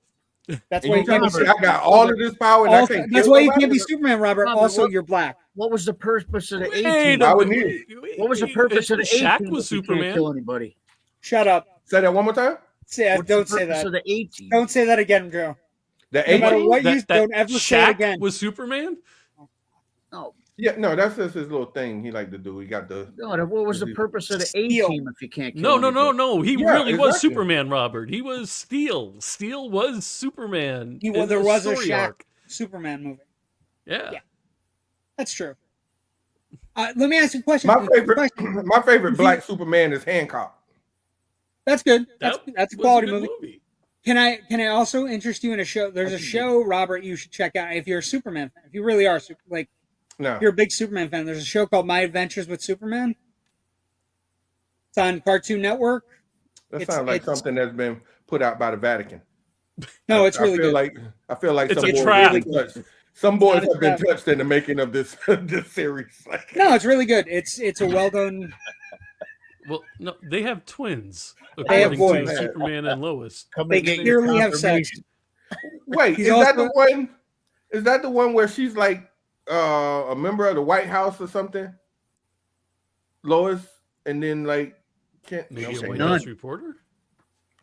That's And why you you can't be tell me I Superman. got all of this power, and I Also, can't that's kill why you nobody? can't be Superman, Robert. Robert, Also, what- you're black. What was the purpose of the A Wait team? a I would minute. need What was the purpose of the A Shaq team was if you can't Superman. kill anybody? Shut up. Say that one more time. What's Don't the say purpose that. of the A team? Don't say that again, Joe. The No matter 18? what you That don't ever say it Shaq again. was Superman? No, Yeah, no, that's just his little thing he like to do. He got the no. What was the purpose of the A Steel. team if you can't kill No. anybody? He Yeah, really was exactly. Superman, Robert. He was Steel. Steel was Superman. There in the was a story Shaq arc. Superman movie. Yeah. Yeah. That's true. Let me ask you a question. my favorite black Superman is Hancock. That's good. That's a was quality good movie. Can I also interest you in a show? There's a show, Robert, you should check out if you're a Superman fan. If you really are No, you're a big Superman fan. There's a show called My Adventures with Superman. It's on Cartoon Network. that it's- sounds like it's- something that's been put out by the Vatican. No, it's really good. I feel like It's some a boys trap. have been touched. Some boys not a have been trap. touched in the making of this this series. Like, No, it's really good. It's a well done. Well, no, they have twins, They have according to boys. Superman and Lois. Come They and get your clearly have sex. confirmation. wait, He's is that also- the one? Is that the one where she's like a member of the White House or something? Lois, and then like can't Maybe okay, a White none. House reporter?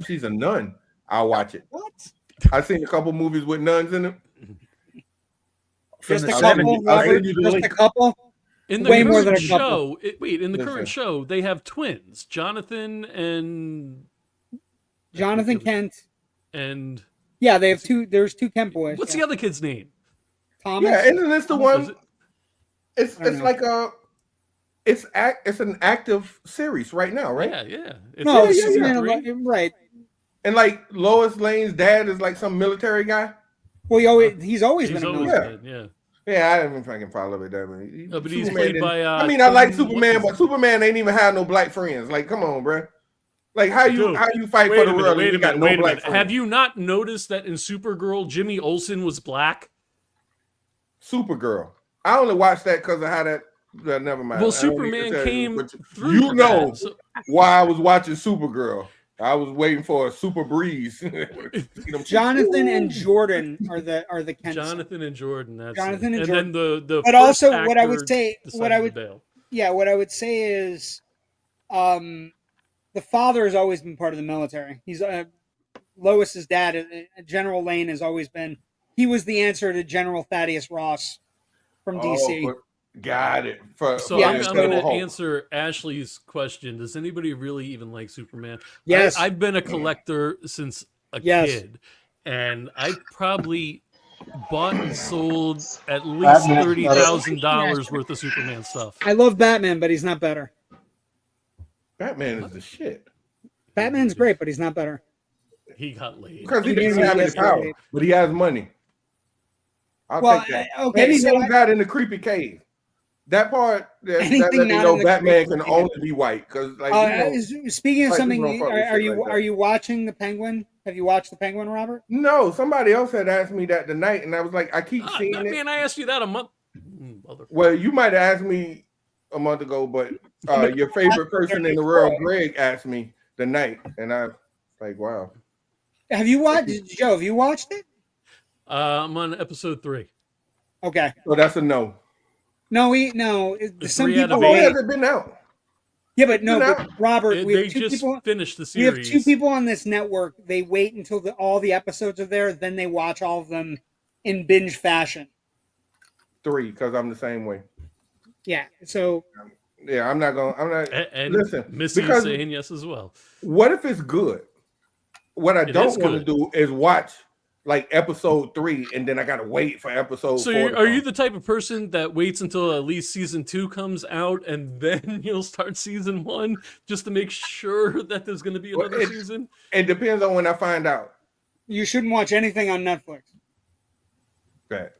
she's a nun. I'll watch it. What? I've seen a couple movies with nuns in them. From Just the a 70s. couple, I'll Robert. send you the Just link. a couple. In the Way more current than a couple. show, in the Listen. current show, they have twins, Jonathan Jonathan Kent. and Yeah, they have two. There's two Kent boys. what's yeah. the other kid's name? Thomas. Yeah, isn't this the Is one? it- It's I don't it's know. like it's an active series right now, right? Yeah. no, yeah, it's yeah. Superman, right. And like Lois Lane's dad is like some military guy. Well, he's always He's been a always military. been, yeah. Yeah, I didn't fucking follow it that way. No, but he's Superman played didn't- by. I mean, I like Tim- Superman, what's but Superman ain't even have no black friends. Like, come on, bro. Like, how you Dude, fight Wait for a the minute, world wait and a you got minute, no wait a black minute. friends? Have you not noticed that in Supergirl, Jimmy Olsen was black? Supergirl. I only watched that because of how that. Never mind. Well, I don't need to Superman tell you, came but through. You know that, so- why I was watching Supergirl. I was waiting for a super breeze. Jonathan and Jordan are the Kent. Jonathan and Jordan. That's Jonathan it. and Then the But first also, what I actor would say, decided to bail. what I would say is, the father has always been part of the military. He's Lois's dad. General Lane has always been. He was the answer to General Thaddeus Ross from DC. Got it. For I'm the going to Hulk. answer Ashley's question. Does anybody really even like Superman? Yes. I've been a collector since a Yes. kid, and I probably bought and sold at least $30,000 worth of Superman stuff. I love Batman, but he's not better. Batman is the shit. Batman's great, but he's not better. He got laid. Because he doesn't have any power, but he has money. I'll take that. Okay, and he so hangs out in the creepy cave. That part, that let Anything me not know in the Batman creepy can cave. only be white. Because speaking of white something, people don't fuck with are shit like that. you watching the Penguin? Have you watched the Penguin, Robert? No, somebody else had asked me that tonight, and I was like, I keep seeing it. Man, I asked you that a month. Well, you might have asked me a month ago, but your favorite person in the world, Greg, asked me tonight, and I was like, wow. Have you watched, Joe? Have you watched it? I'm on episode 3. Okay. So that's a no. No. Some 3 out people of Why 8. has it been out? Yeah, but no, Been but out. Robert, we They have two just people. finished the We have series. 2 people on this network. They wait until all the episodes are there, then they watch all of them in binge fashion. 3, because I'm the same way. Yeah. So Yeah, I'm not And listen. Missy is Because saying yes as well. what if it's good? What I It don't is want to good. do is watch like episode 3, and then I gotta wait for episode So 4. are you the type of person that waits until at least season 2 comes out and then you'll start season 1 just to make sure that there's going to be Well, another season? It depends on when I find out. you shouldn't watch anything on Netflix. That.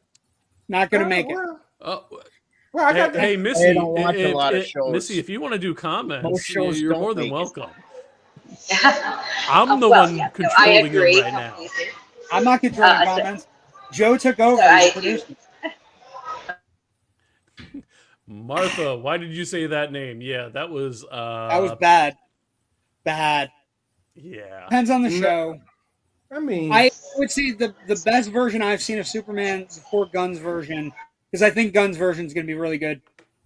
Not going to make it. Well, I got that. Hey, Missy, I don't watch a lot of shows. Missy, if you want to do comments, Most shows you're don't more than make it. welcome. I'm the Well, one yeah, no, I controlling agree him right now. completely. I'm not controlling So- comments. Joe took over So as I producer. Martha, why did you say that name? Yeah, that was That was bad. Bad. yeah. Depends on the No. show. I mean, I would say the best version I've seen of Superman is before Gunn's version, because I think Gunn's version is going to be really good.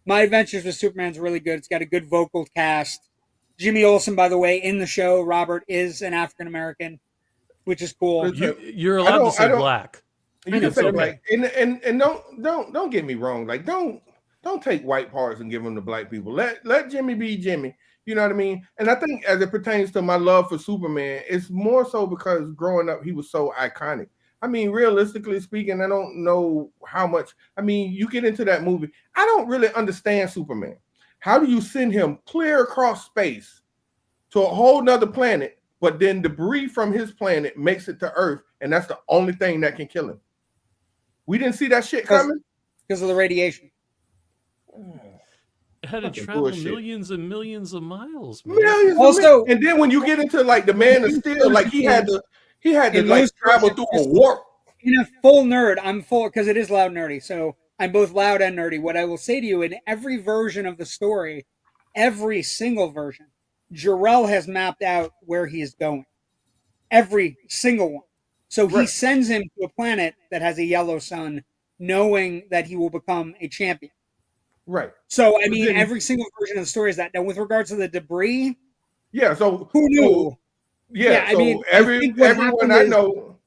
My Adventures with Superman's really good. It's got a good vocal cast. Jimmy Olsen, by the way, in the show, Robert is an African American, which is cool. You're allowed to say black. you can It's say okay. like, and don't get me wrong. Like, don't take white parts and give them to black people. Let Jimmy be Jimmy. You know what I mean? And I think as it pertains to my love for Superman, it's more so because growing up he was so iconic. I mean, realistically speaking, I don't know how much. I mean, you get into that movie. I don't really understand Superman. How do you send him clear across space to a whole nother planet, but then debris from his planet makes it to Earth, and that's the only thing that can kill him? We didn't see that shit coming because of the radiation. It had to Fucking travel bullshit. millions and millions of miles, man. Millions. Also- and then when you get into like the Man of Steel, like he had to In like most travel versions, through a warp. In a full nerd, I'm full because it is loud nerdy. So I'm both loud and nerdy. What I will say to you, in every version of the story, every single version, Jor-El has mapped out where he is going. Every single one. So he Right. sends him to a planet that has a yellow sun, knowing that he will become a champion. Right. So I mean, then- every single version of the story is that. Now, with regards to the debris, Yeah. So who knew? yeah. I So mean, I think what everyone happened I is- know,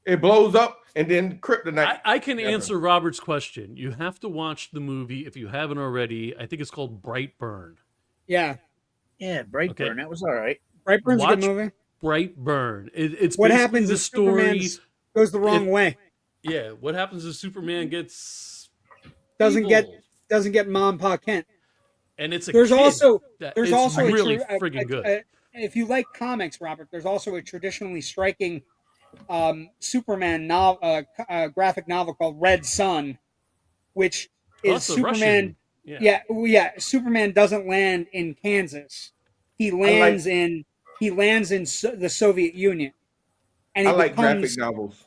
it blows up and then kryptonite. I can together. answer Robert's question. You have to watch the movie if you haven't already. I think it's called Brightburn. Yeah, Yeah, Brightburn. Okay. That was all right. Brightburn's a Watch- good movie. Brightburn. It's What basically happens the if story. Superman goes the wrong way? Yeah, what happens if Superman gets Doesn't evil? get Mom and Pa Kent. And it's a There's kid also that there's is also really a friggin' good. If you like comics, Robert, there's also a traditionally striking Superman graphic novel called Red Sun, which Oh, is it's a Superman. Russian. Yeah. Superman doesn't land in Kansas. He lands in the Soviet Union, and I he like becomes, graphic novels.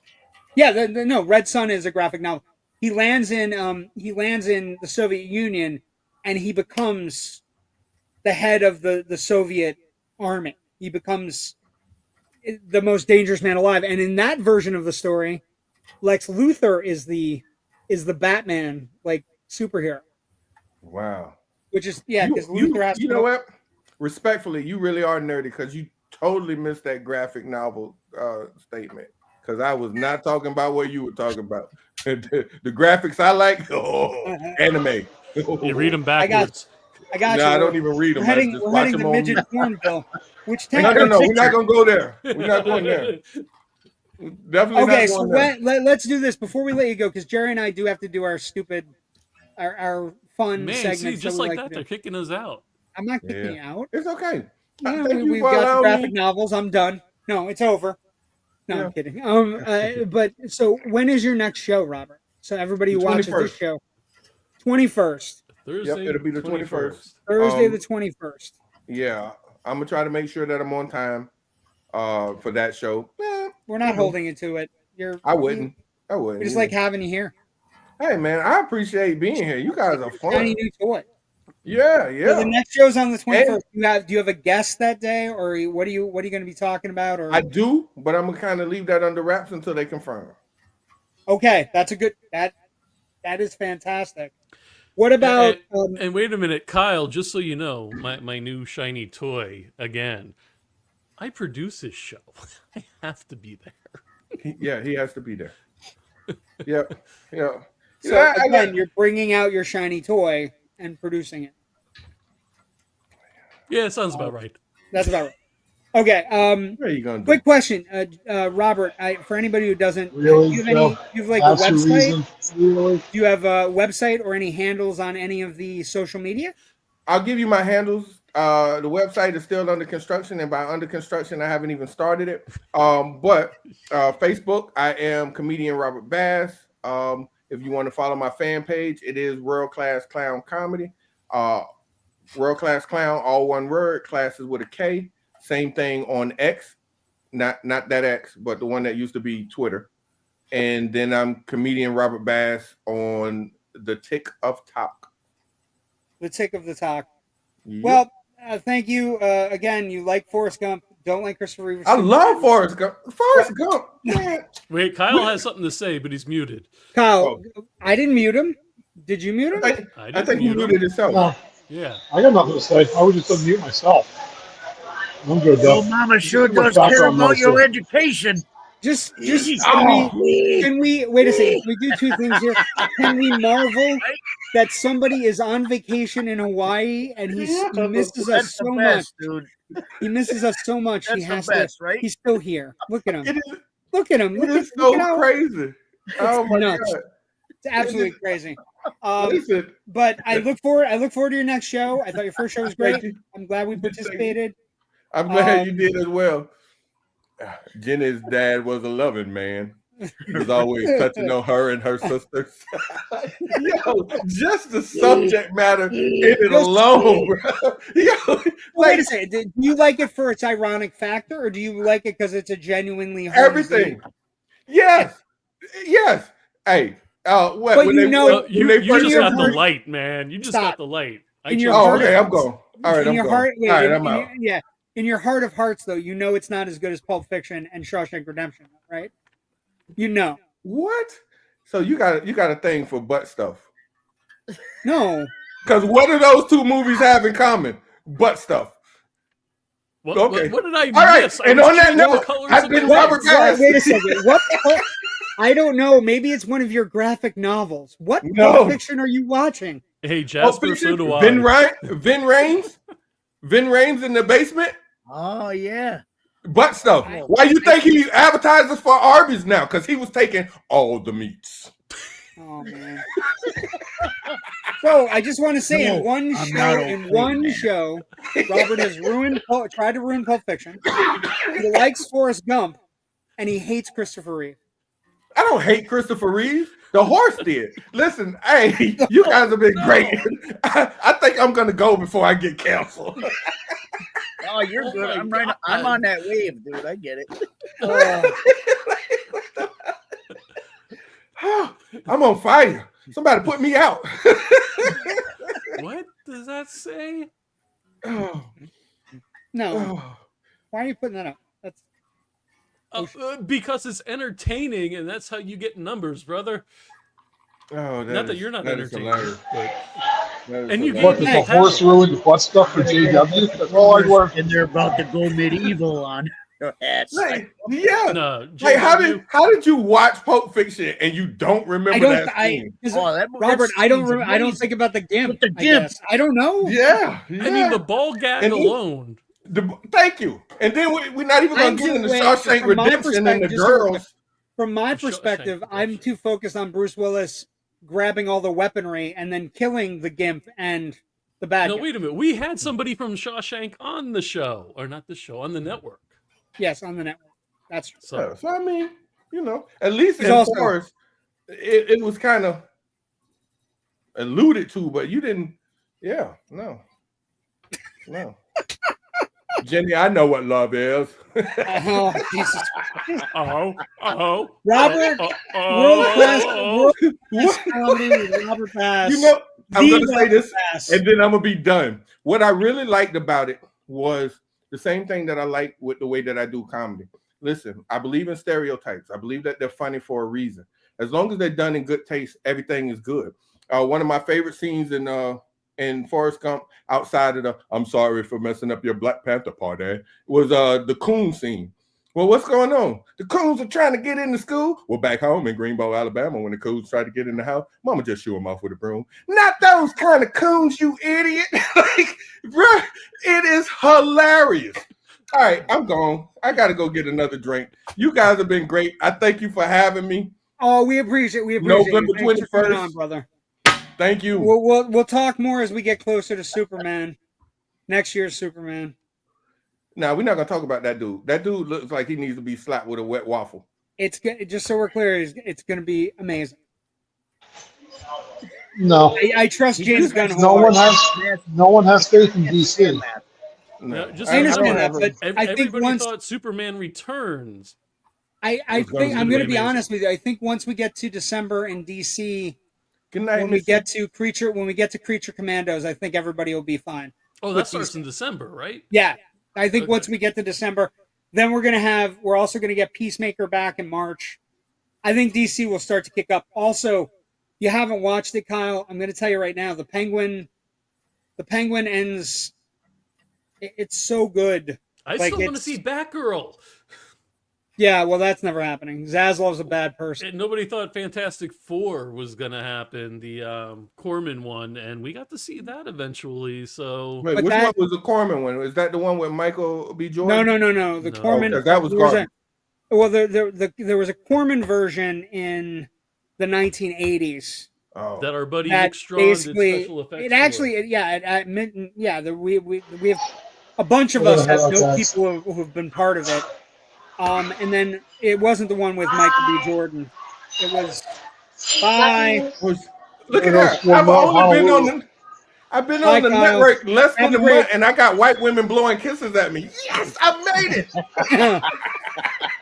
Yeah, no, Red Sun is a graphic novel. He lands in the Soviet Union, and he becomes the head of the Soviet army. He becomes the most dangerous man alive. And in that version of the story, Lex Luthor is the Batman like superhero, Wow. which is because you Luthor has to know what? Respectfully, you really are nerdy because you totally missed that graphic novel statement. Because I was not talking about what you were talking about. The graphics I like, anime. You read them I got backwards. I got No, you. I don't even read them. I just We're watch heading them to on. midget pornville, which No, technically we're not gonna go there. We're not going there. Definitely Okay, not so going there. let's do this before we let you go, because Jerry and I do have to do our stupid, our fun Man, see, segments just that we like like that, to they're do. kicking us out. I'm not kicking you out. It's okay. Yeah, Thank you we've for got the allowing graphic me. novels. I'm done. No, it's over. No, Yeah. I'm kidding. But so when is your next show, Robert? So everybody The who watches this 21st. show, 21st, Thursday, Yep, it'll be the 21st. Thursday the 21st. Yeah, I'm gonna try to make sure that I'm on time for that show. We're not holding you to it. I wouldn't. We just like having you here. Hey man, I appreciate being here. You guys are fun. Shiny new toy. Yeah, So yeah. the next show's on the 21st. And Do you have a guest that day, or what are you going to be talking about? Or I do, but I'm gonna kind of leave that under wraps until they confirm. okay, that's a good that is fantastic. What about And wait a minute, Kyle, just so you know, my new shiny toy again. I produce this show. I have to be there. He has to be there. Yeah, yeah. so Yeah, again, you're bringing out your shiny toy and producing it. Yeah, it sounds about right. That's about right. Okay. what are you gonna do? Quick question, Robert. For anybody who doesn't, Really? do you have like a That's your website? reason? Really? Do you have a website or any handles on any of the social media? I'll give you my handles. The website is still under construction, and by under construction, I haven't even started it. But Facebook, I am comedian Robert Bass. If you want to follow my fan page, it is World Class Clown Comedy. World Class Clown, all one word. Class is with a K. Same thing on X, not that X, but the one that used to be Twitter. And then I'm comedian Robert Bass on the Tick of Talk. The Tick of the Talk. Yep. Well, thank you again. You like Forrest Gump? Don't like Christopher Reeve? I love Forrest Gump. Forrest Gump. Man. Wait, Kyle has something to say, but he's muted. Kyle, I didn't mute him. Did you mute him? I think he muted himself. No, Yeah. I got nothing to say. I would just unmute myself. I'm good though. Well, Mama sure What does care background about noise your there? education. Just Oh. can we wait a second? Can we do two things here? Can we marvel that somebody is on vacation in Hawaii and he misses us That's so the much? best, dude. He misses us so much. That's He has the best, to. right? He's still here. Look at him. It is, Look at him. it Look is at, look so at how crazy. Oh my nuts. God. It's absolutely crazy. Listen, But I look forward to your next show. I thought your first show was Thank great. you. I'm glad we participated. I'm glad you did as well. Jenny's dad was a loving man. He was always touching on her and her sisters. Yo, just the subject matter in it alone, bro. Yo, Wait a second. Do you like it for its ironic factor, or do you like it because it's a genuinely homely- everything. Yes. Yes. Hey. What? But when you they, know- when You they just first got the heard- light, man. You just Stop. got the light. In your Oh, heart okay. of I'm going. All right. in I'm your going. heart, wait, All right. in- I'm in out. your- in your heart of hearts, though, you know it's not as good as Pulp Fiction and Shawshank Redemption, right? You know. What? So you got a thing for butt stuff? No. Because what do those two movies have in common? Butt stuff. What, Okay. what did I All right, miss? and I was on that changing the note, colors I've of been my Robert lights. Bass. Wait a second. What? I don't know. Maybe it's one of your graphic novels. What No. Pulp Fiction are you watching? Hey, Pulp Jasper, Fiction? so do I. Vin Rames? Vin Rames in the basement? Oh yeah. Butt stuff. Why you think he advertises for Arby's now? Because he was taking all the meats. Oh man. So I just want to say, No, in one I'm show, not okay, show, Robert has tried to ruin Pulp Fiction. He likes Forrest Gump, and he hates Christopher Reeve. I don't hate Christopher Reeve. The horse did. Listen, hey, you guys have been great. I think I'm gonna go before I get canceled. Oh, you're good. I'm right. I'm on that wave, dude. I get it. I'm on fire. Somebody put me out. What does that say? Oh, No, oh. why are you putting that up? That's Because it's entertaining, and that's how you get numbers, brother. Oh, Not that you're not that is entertaining, hilarious. but That is And you hilarious. What, Hey, does the horse ruin the butt stuff for JW? That's all I learned. And they're about to go medieval on. Yes. Like, yeah. No, Like, JW, how did you watch Pulp Fiction and you don't remember that scene? Robert, I don't think about the gimp. I guess I don't know. Yeah. I mean, the ball gag And alone. Thank you. And then we're not even going to get into Shawshank Redemption and the girls. From my perspective, I'm too focused on Bruce Willis grabbing all the weaponry and then killing the gimp and the bad guy. No, wait a minute. We had somebody from Shawshank on the show, or not the show, on the network. Yes, on the network. That's true. So I mean, at least in Forrest, it was kind of alluded to, but you didn't. Yeah, no. Jenny, I know what love is. Oh, Jesus. Robert, world class comedy, Robert Bass. I'm going to say this, and then I'm going to be done. What I really liked about it was the same thing that I like with the way that I do comedy. Listen, I believe in stereotypes. I believe that they're funny for a reason. As long as they're done in good taste, everything is good. One of my favorite scenes in Forrest Gump, outside of the "I'm sorry for messing up your Black Panther party," was the coon scene. Well, what's going on? The coons are trying to get into school. Well, back home in Greenbow, Alabama, when the coons tried to get in the house, Mama just shoo them off with a broom. Not those kind of coons, you idiot! Like, bro, it is hilarious. All right, I'm gone. I got to go get another drink. You guys have been great. I thank you for having me. Oh, we appreciate it. November 21st. On, brother. Thank you. We'll talk more as we get closer to Superman. Next year's Superman. No, we're not gonna talk about that dude. That dude looks like he needs to be slapped with a wet waffle. It's just so we're clear. It's going to be amazing. No, I trust James Gunn. No one has faith in DC. No, I understand that, but I think everybody thought Superman Returns. I think I'm going to be honest with you. I think once we get to December in DC, good night, when we get to Creature Commandos, I think everybody will be fine. Oh, that starts in December, right? Yeah, I think once we get to December, then we're also going to get Peacemaker back in March. I think DC will start to kick up. Also, you haven't watched it, Kyle. I'm going to tell you right now, the Penguin ends. It's so good. I still want to see Batgirl. Yeah, well, that's never happening. Zaslav's a bad person. And nobody thought Fantastic Four was going to happen, the Corman one, and we got to see that eventually. So, wait, which one was the Corman one? Is that the one with Michael B. Jordan? No. The Corman. That was garbage. Well, there was a Corman version in the 1980s. Oh. That our buddy Nick Strawn did special effects. It actually, we have a bunch of us have no people who have been part of it. And then it wasn't the one with Michael B. Jordan. It was Look at that. I've been on the network less than a month, and I got white women blowing kisses at me. Yes, I made it.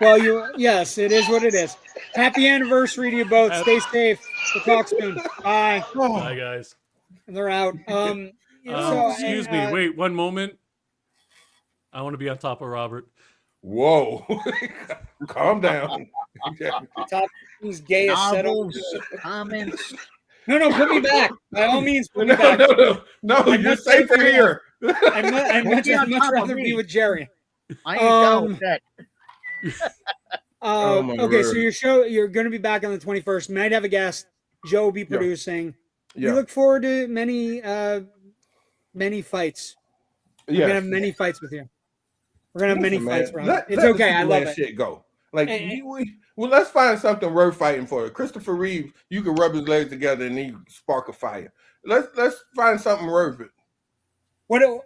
Well, yes, it is what it is. Happy anniversary to you both. Stay safe. We'll talk soon. Bye. Bye, guys. They're out. Excuse me. Wait, one moment. I want to be on top of Robert. Whoa. Calm down. Top these gay Novels, comments. No, put me back. By all means, put me back. No, you're safer here. I'd much rather be with Jerry. I ain't down with that. Okay, so you're going to be back on the 21st. Might have a guest. Joe will be producing. Yeah. We look forward to many fights. We're going to have many fights with you. We're going to have many fights, Ron. It's okay. I love it. Shit go. Let's find something worth fighting for. Christopher Reeve, you can rub his legs together and he spark a fire. Let's find something worth it.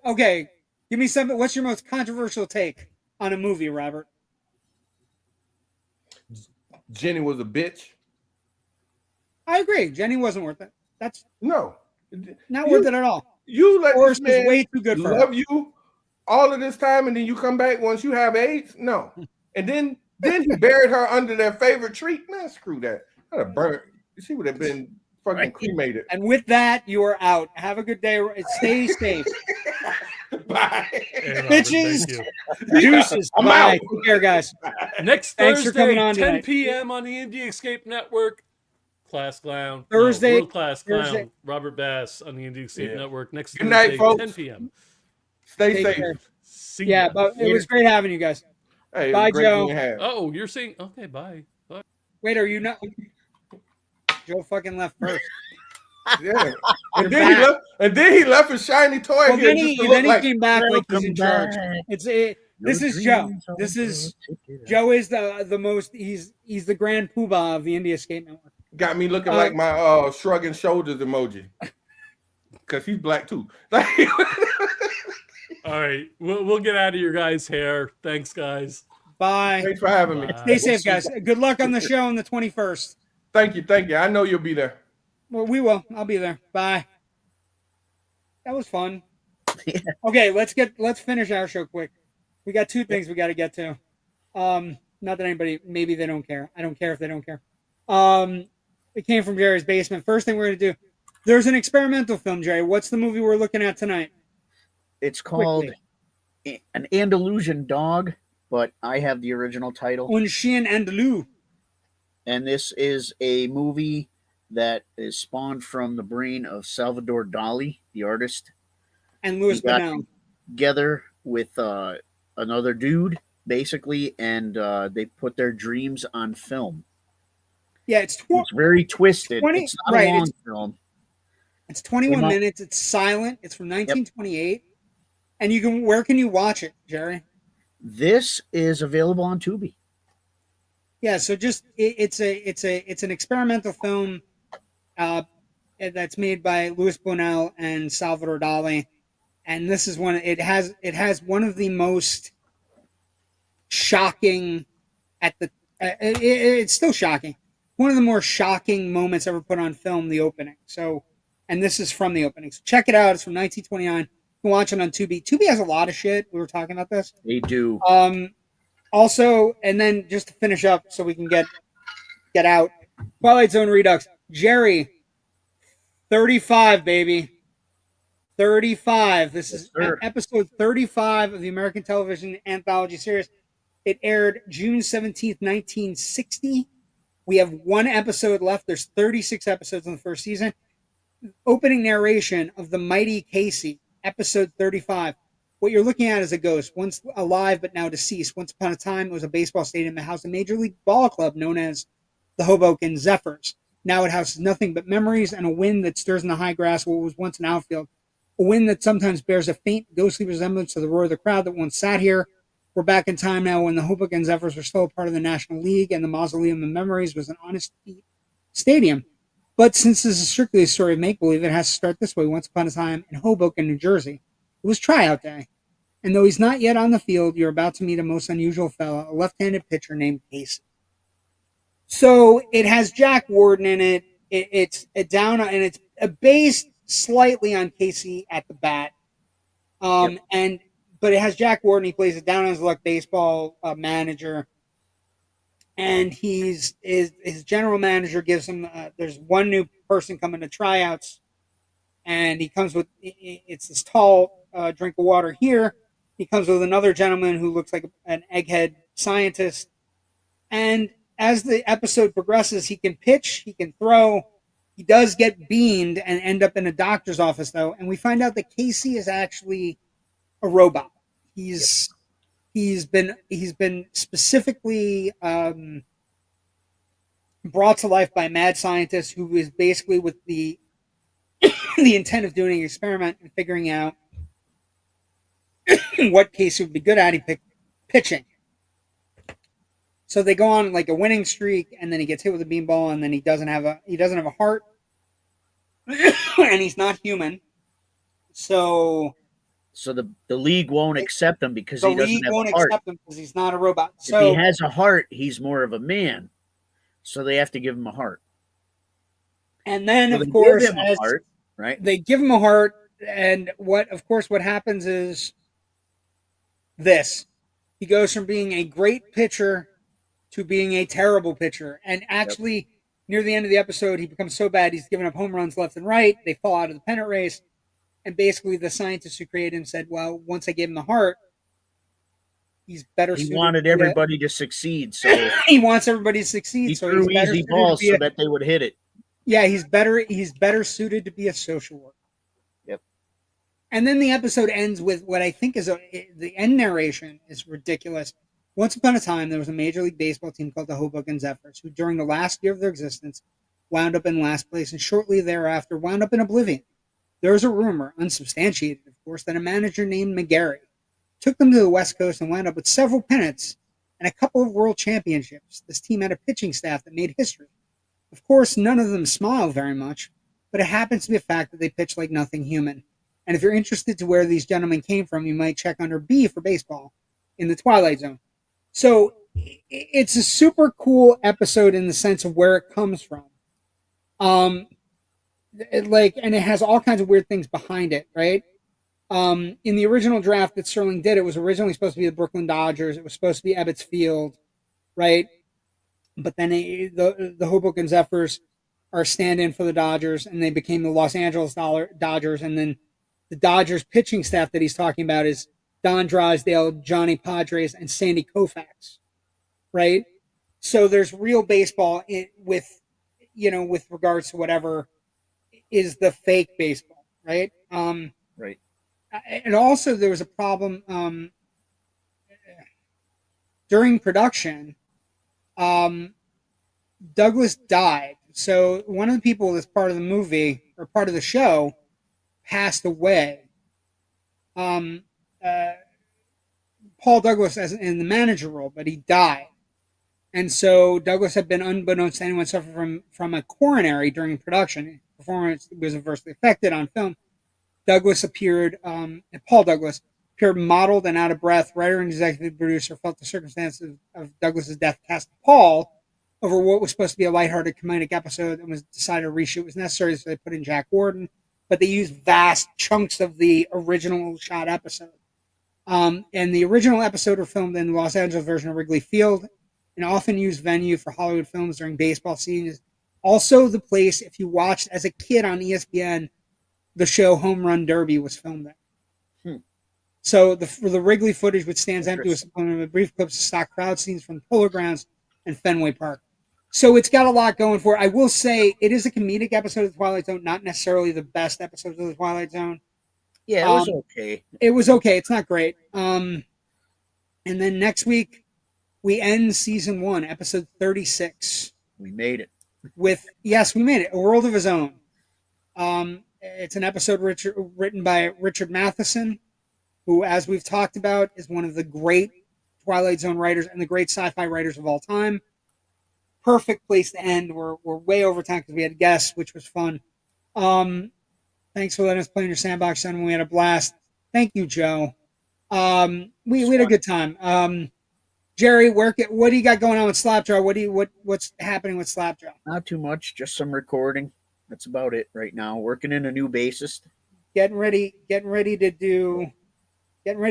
Okay, give me something. What's your most controversial take on a movie, Robert? Jenny was a bitch. I agree. Jenny wasn't worth it. That's not worth it at all. You let Forrest this man was way too good for love her. you all of this time, and then you come back once you have AIDS? No. And then he buried her under their favorite tree? Man, screw that. I'd have burnt. She would have been fucking cremated. And with that, you are out. Have a good day. Stay safe. Bye. Hey, Robert, Bitches. thank you. Deuces. I'm Bye. out. Take care, guys. Next Thanks for Thursday, coming on 10 tonight. p.m. on the Indie Escape Network. Class Clown. Thursday. World Class Clown. Thursday. Robert Bass on the Indie Escape Network. Next Good Thursday, night, folks. 10 p.m. Stay Take safe. care. See Yeah, ya. but it was great having you guys. Hey, it was Bye, great Joe. being had. Oh, you're saying okay? Bye. Bye. Wait, are you not? Joe fucking left first. Yeah. You're And then he back. left. And then he left his shiny toy Well, here then just to he look like. came back like he's in charge. back. This is Joe. This is Joe is the most. He's the grand poobah of the India Skate Network. Got me looking like my shrugging shoulders emoji. Because he's black too. All right, we'll get out of your guys' hair. Thanks, guys. Bye. Thanks for having me. Bye. Stay safe, guys. Good luck on the show on the 21st. Thank you. I know you'll be there. Well, we will. I'll be there. Bye. That was fun. Yeah. Okay, let's finish our show quick. We got two things we got to get to. Not that anybody, maybe they don't care. I don't care if they don't care. It came from Jerry's basement. First thing we're gonna do. There's an experimental film, Jerry. What's the movie we're looking at tonight? It's called An Andalusian Dog, but I have the original title. Un Chien Andalou. And this is a movie that is spawned from the brain of Salvador Dali, the artist. And Louis He got Buñuel. together with another dude, basically, and they put their dreams on film. Yeah, It's very twisted. It's not a long film. It's 21 minutes. It's silent. It's from 1928. And where can you watch it, Jerry? This is available on Tubi. Yeah, so just it's an experimental film that's made by Louis Buñuel and Salvador Dali, and this is one. It has one of the most shocking it's still shocking. One of the more shocking moments ever put on film. The opening. So, and this is from the opening. So check it out. It's from 1929. You can watch it on Tubi. Tubi has a lot of shit. We were talking about this. They do. Also, and then just to finish up so we can get out, Twilight Zone Redux. Jerry, 35, baby. 35. This is episode 35 of the American television anthology series. It aired June 17th, 1960. We have one episode left. There's 36 episodes in the first season. Opening narration of The Mighty Casey, episode 35. What you're looking at is a ghost, once alive but now deceased. Once upon a time, it was a baseball stadium that housed a major league ball club known as the Hoboken Zephyrs. Now it houses nothing but memories and a wind that stirs in the high grass what was once an outfield. A wind that sometimes bears a faint, ghostly resemblance to the roar of the crowd that once sat here. We're back in time now when the Hoboken Zephyrs were still a part of the National League and the Mausoleum of Memories was an honest stadium. But since this is strictly a story of make-believe, it has to start this way. Once upon a time in Hoboken, New Jersey, it was tryout day. And though he's not yet on the field, you're about to meet a most unusual fella, a left-handed pitcher named Casey. So it has Jack Warden in it. It's based slightly on Casey at the bat. But it has Jack Warden. He plays a down on his luck baseball manager. And his general manager gives him, there's one new person coming to tryouts. And he comes with, it's this tall drink of water here. He comes with another gentleman who looks like an egghead scientist. And as the episode progresses, he can pitch, he can throw. He does get beamed and end up in a doctor's office, though. And we find out that Casey is actually a robot. He's been specifically brought to life by a mad scientist who is basically with the intent of doing an experiment and figuring out what Casey would be good at. He picked pitching. So they go on like a winning streak, and then he gets hit with a beanball, and then he doesn't have a heart, and he's not human. So the league won't accept him because the he doesn't league have won't a heart. accept him because he's not a robot. If he has a heart, he's more of a man. So they have to give him a heart. And then, So of course, they give him a heart, and what happens is this: he goes from being a great pitcher to being a terrible pitcher. And actually, near the end of the episode, he becomes so bad he's giving up home runs left and right. They fall out of the pennant race. And basically, the scientists who created him said, well, once I gave him the heart, he's better suited. He wanted everybody to succeed. So he wants everybody to succeed. He so threw he's easy balls so that they would hit it. Yeah, he's better suited to be a social worker. Yep. And then the episode ends with what I think is the end narration is ridiculous. Once upon a time, there was a Major League Baseball team called the Hoboken Zephyrs, who during the last year of their existence wound up in last place and shortly thereafter wound up in oblivion. There is a rumor, unsubstantiated of course, that a manager named McGarry took them to the West Coast and wound up with several pennants and a couple of world championships. This team had a pitching staff that made history. Of course, none of them smile very much, but it happens to be a fact that they pitch like nothing human. And if you're interested to where these gentlemen came from, you might check under B for baseball in the Twilight Zone. So it's a super cool episode in the sense of where it comes from. And it has all kinds of weird things behind it, right? In the original draft that Sterling did, it was originally supposed to be the Brooklyn Dodgers. It was supposed to be Ebbets Field, right? But then the Hoboken Zephyrs are stand-in for the Dodgers, and they became the Los Angeles Dodgers. And then the Dodgers pitching staff that he's talking about is Don Drysdale, Johnny Padres, and Sandy Koufax, right? So there's real baseball with regards to whatever is the fake baseball, right? Right. And also there was a problem during production. Douglas died. So one of the people that's part of the movie or part of the show passed away. Paul Douglas as in the manager role, but he died. And so Douglas had been, unbeknownst to anyone, suffering from a coronary during production. His performance was adversely affected on film. Paul Douglas appeared mottled and out of breath. Writer and executive producer felt the circumstances of Douglas's death cast Paul over what was supposed to be a lighthearted comedic episode and was decided a reshoot was necessary, so they put in Jack Warden, but they used vast chunks of the original shot episode. And the original episode were filmed in the Los Angeles version of Wrigley Field, an often used venue for Hollywood films during baseball seasons. Also the place, if you watched as a kid on ESPN, the show Home Run Derby was filmed there. So the Wrigley footage, which stands empty, was supplemented with brief clips of stock crowd scenes from the Polo Grounds and Fenway Park. So it's got a lot going for it. I will say it is a comedic episode of the Twilight Zone, not necessarily the best episodes of the Twilight Zone. Yeah, it was okay. It was okay. It's not great. And then next week, we end season 1, episode 36. We made it. We made it. A World of His Own. It's an episode written by Richard Matheson, who, as we've talked about, is one of the great Twilight Zone writers and the great sci-fi writers of all time. Perfect place to end. We're way over time because we had guests, which was fun. Thanks for letting us play in your sandbox, son. We had a blast. Thank you, Joe. We had a good time. Jerry, what do you got going on with Slapjaw? What's happening with Slapjaw? Not too much, just some recording. That's about it right now. Working in a new bassist. Getting ready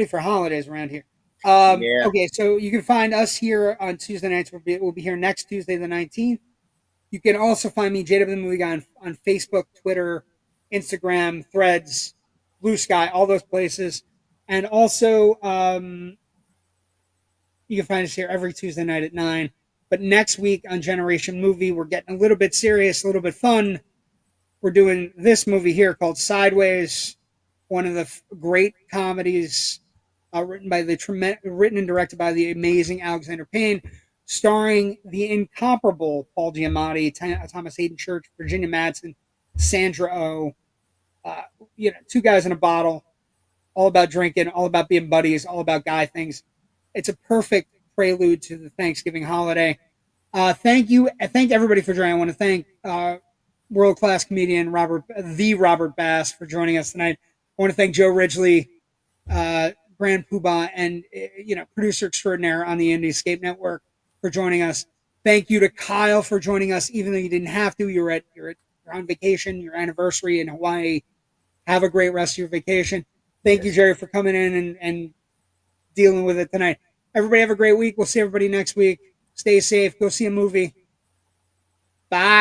for holidays around here. Yeah. Okay, so you can find us here on Tuesday nights. We'll be here next Tuesday, the 19th. You can also find me, JW the Movie Guy, on Facebook, Twitter, Instagram, Threads, Blue Sky, all those places. And also, you can find us here every Tuesday night at 9. But next week on Generation Movie, we're getting a little bit serious, a little bit fun. We're doing this movie here called Sideways, one of the great comedies written and directed by the amazing Alexander Payne, starring the incomparable Paul Giamatti, Thomas Hayden Church, Virginia Madsen, Sandra Oh. Two guys in a bottle, all about drinking, all about being buddies, all about guy things. It's a perfect prelude to the Thanksgiving holiday. Thank everybody for joining. I want to thank world-class comedian Robert Bass for joining us tonight. I want to thank Joe Ridgely, Grand Poobah, and producer extraordinaire on the Indie Escape Network for joining us. Thank you to Kyle for joining us, even though you didn't have to. You're on vacation, your anniversary in Hawaii. Have a great rest of your vacation. Thank you, Jerry, for coming in and dealing with it tonight. Everybody have a great week. We'll see everybody next week. Stay safe. Go see a movie. Bye.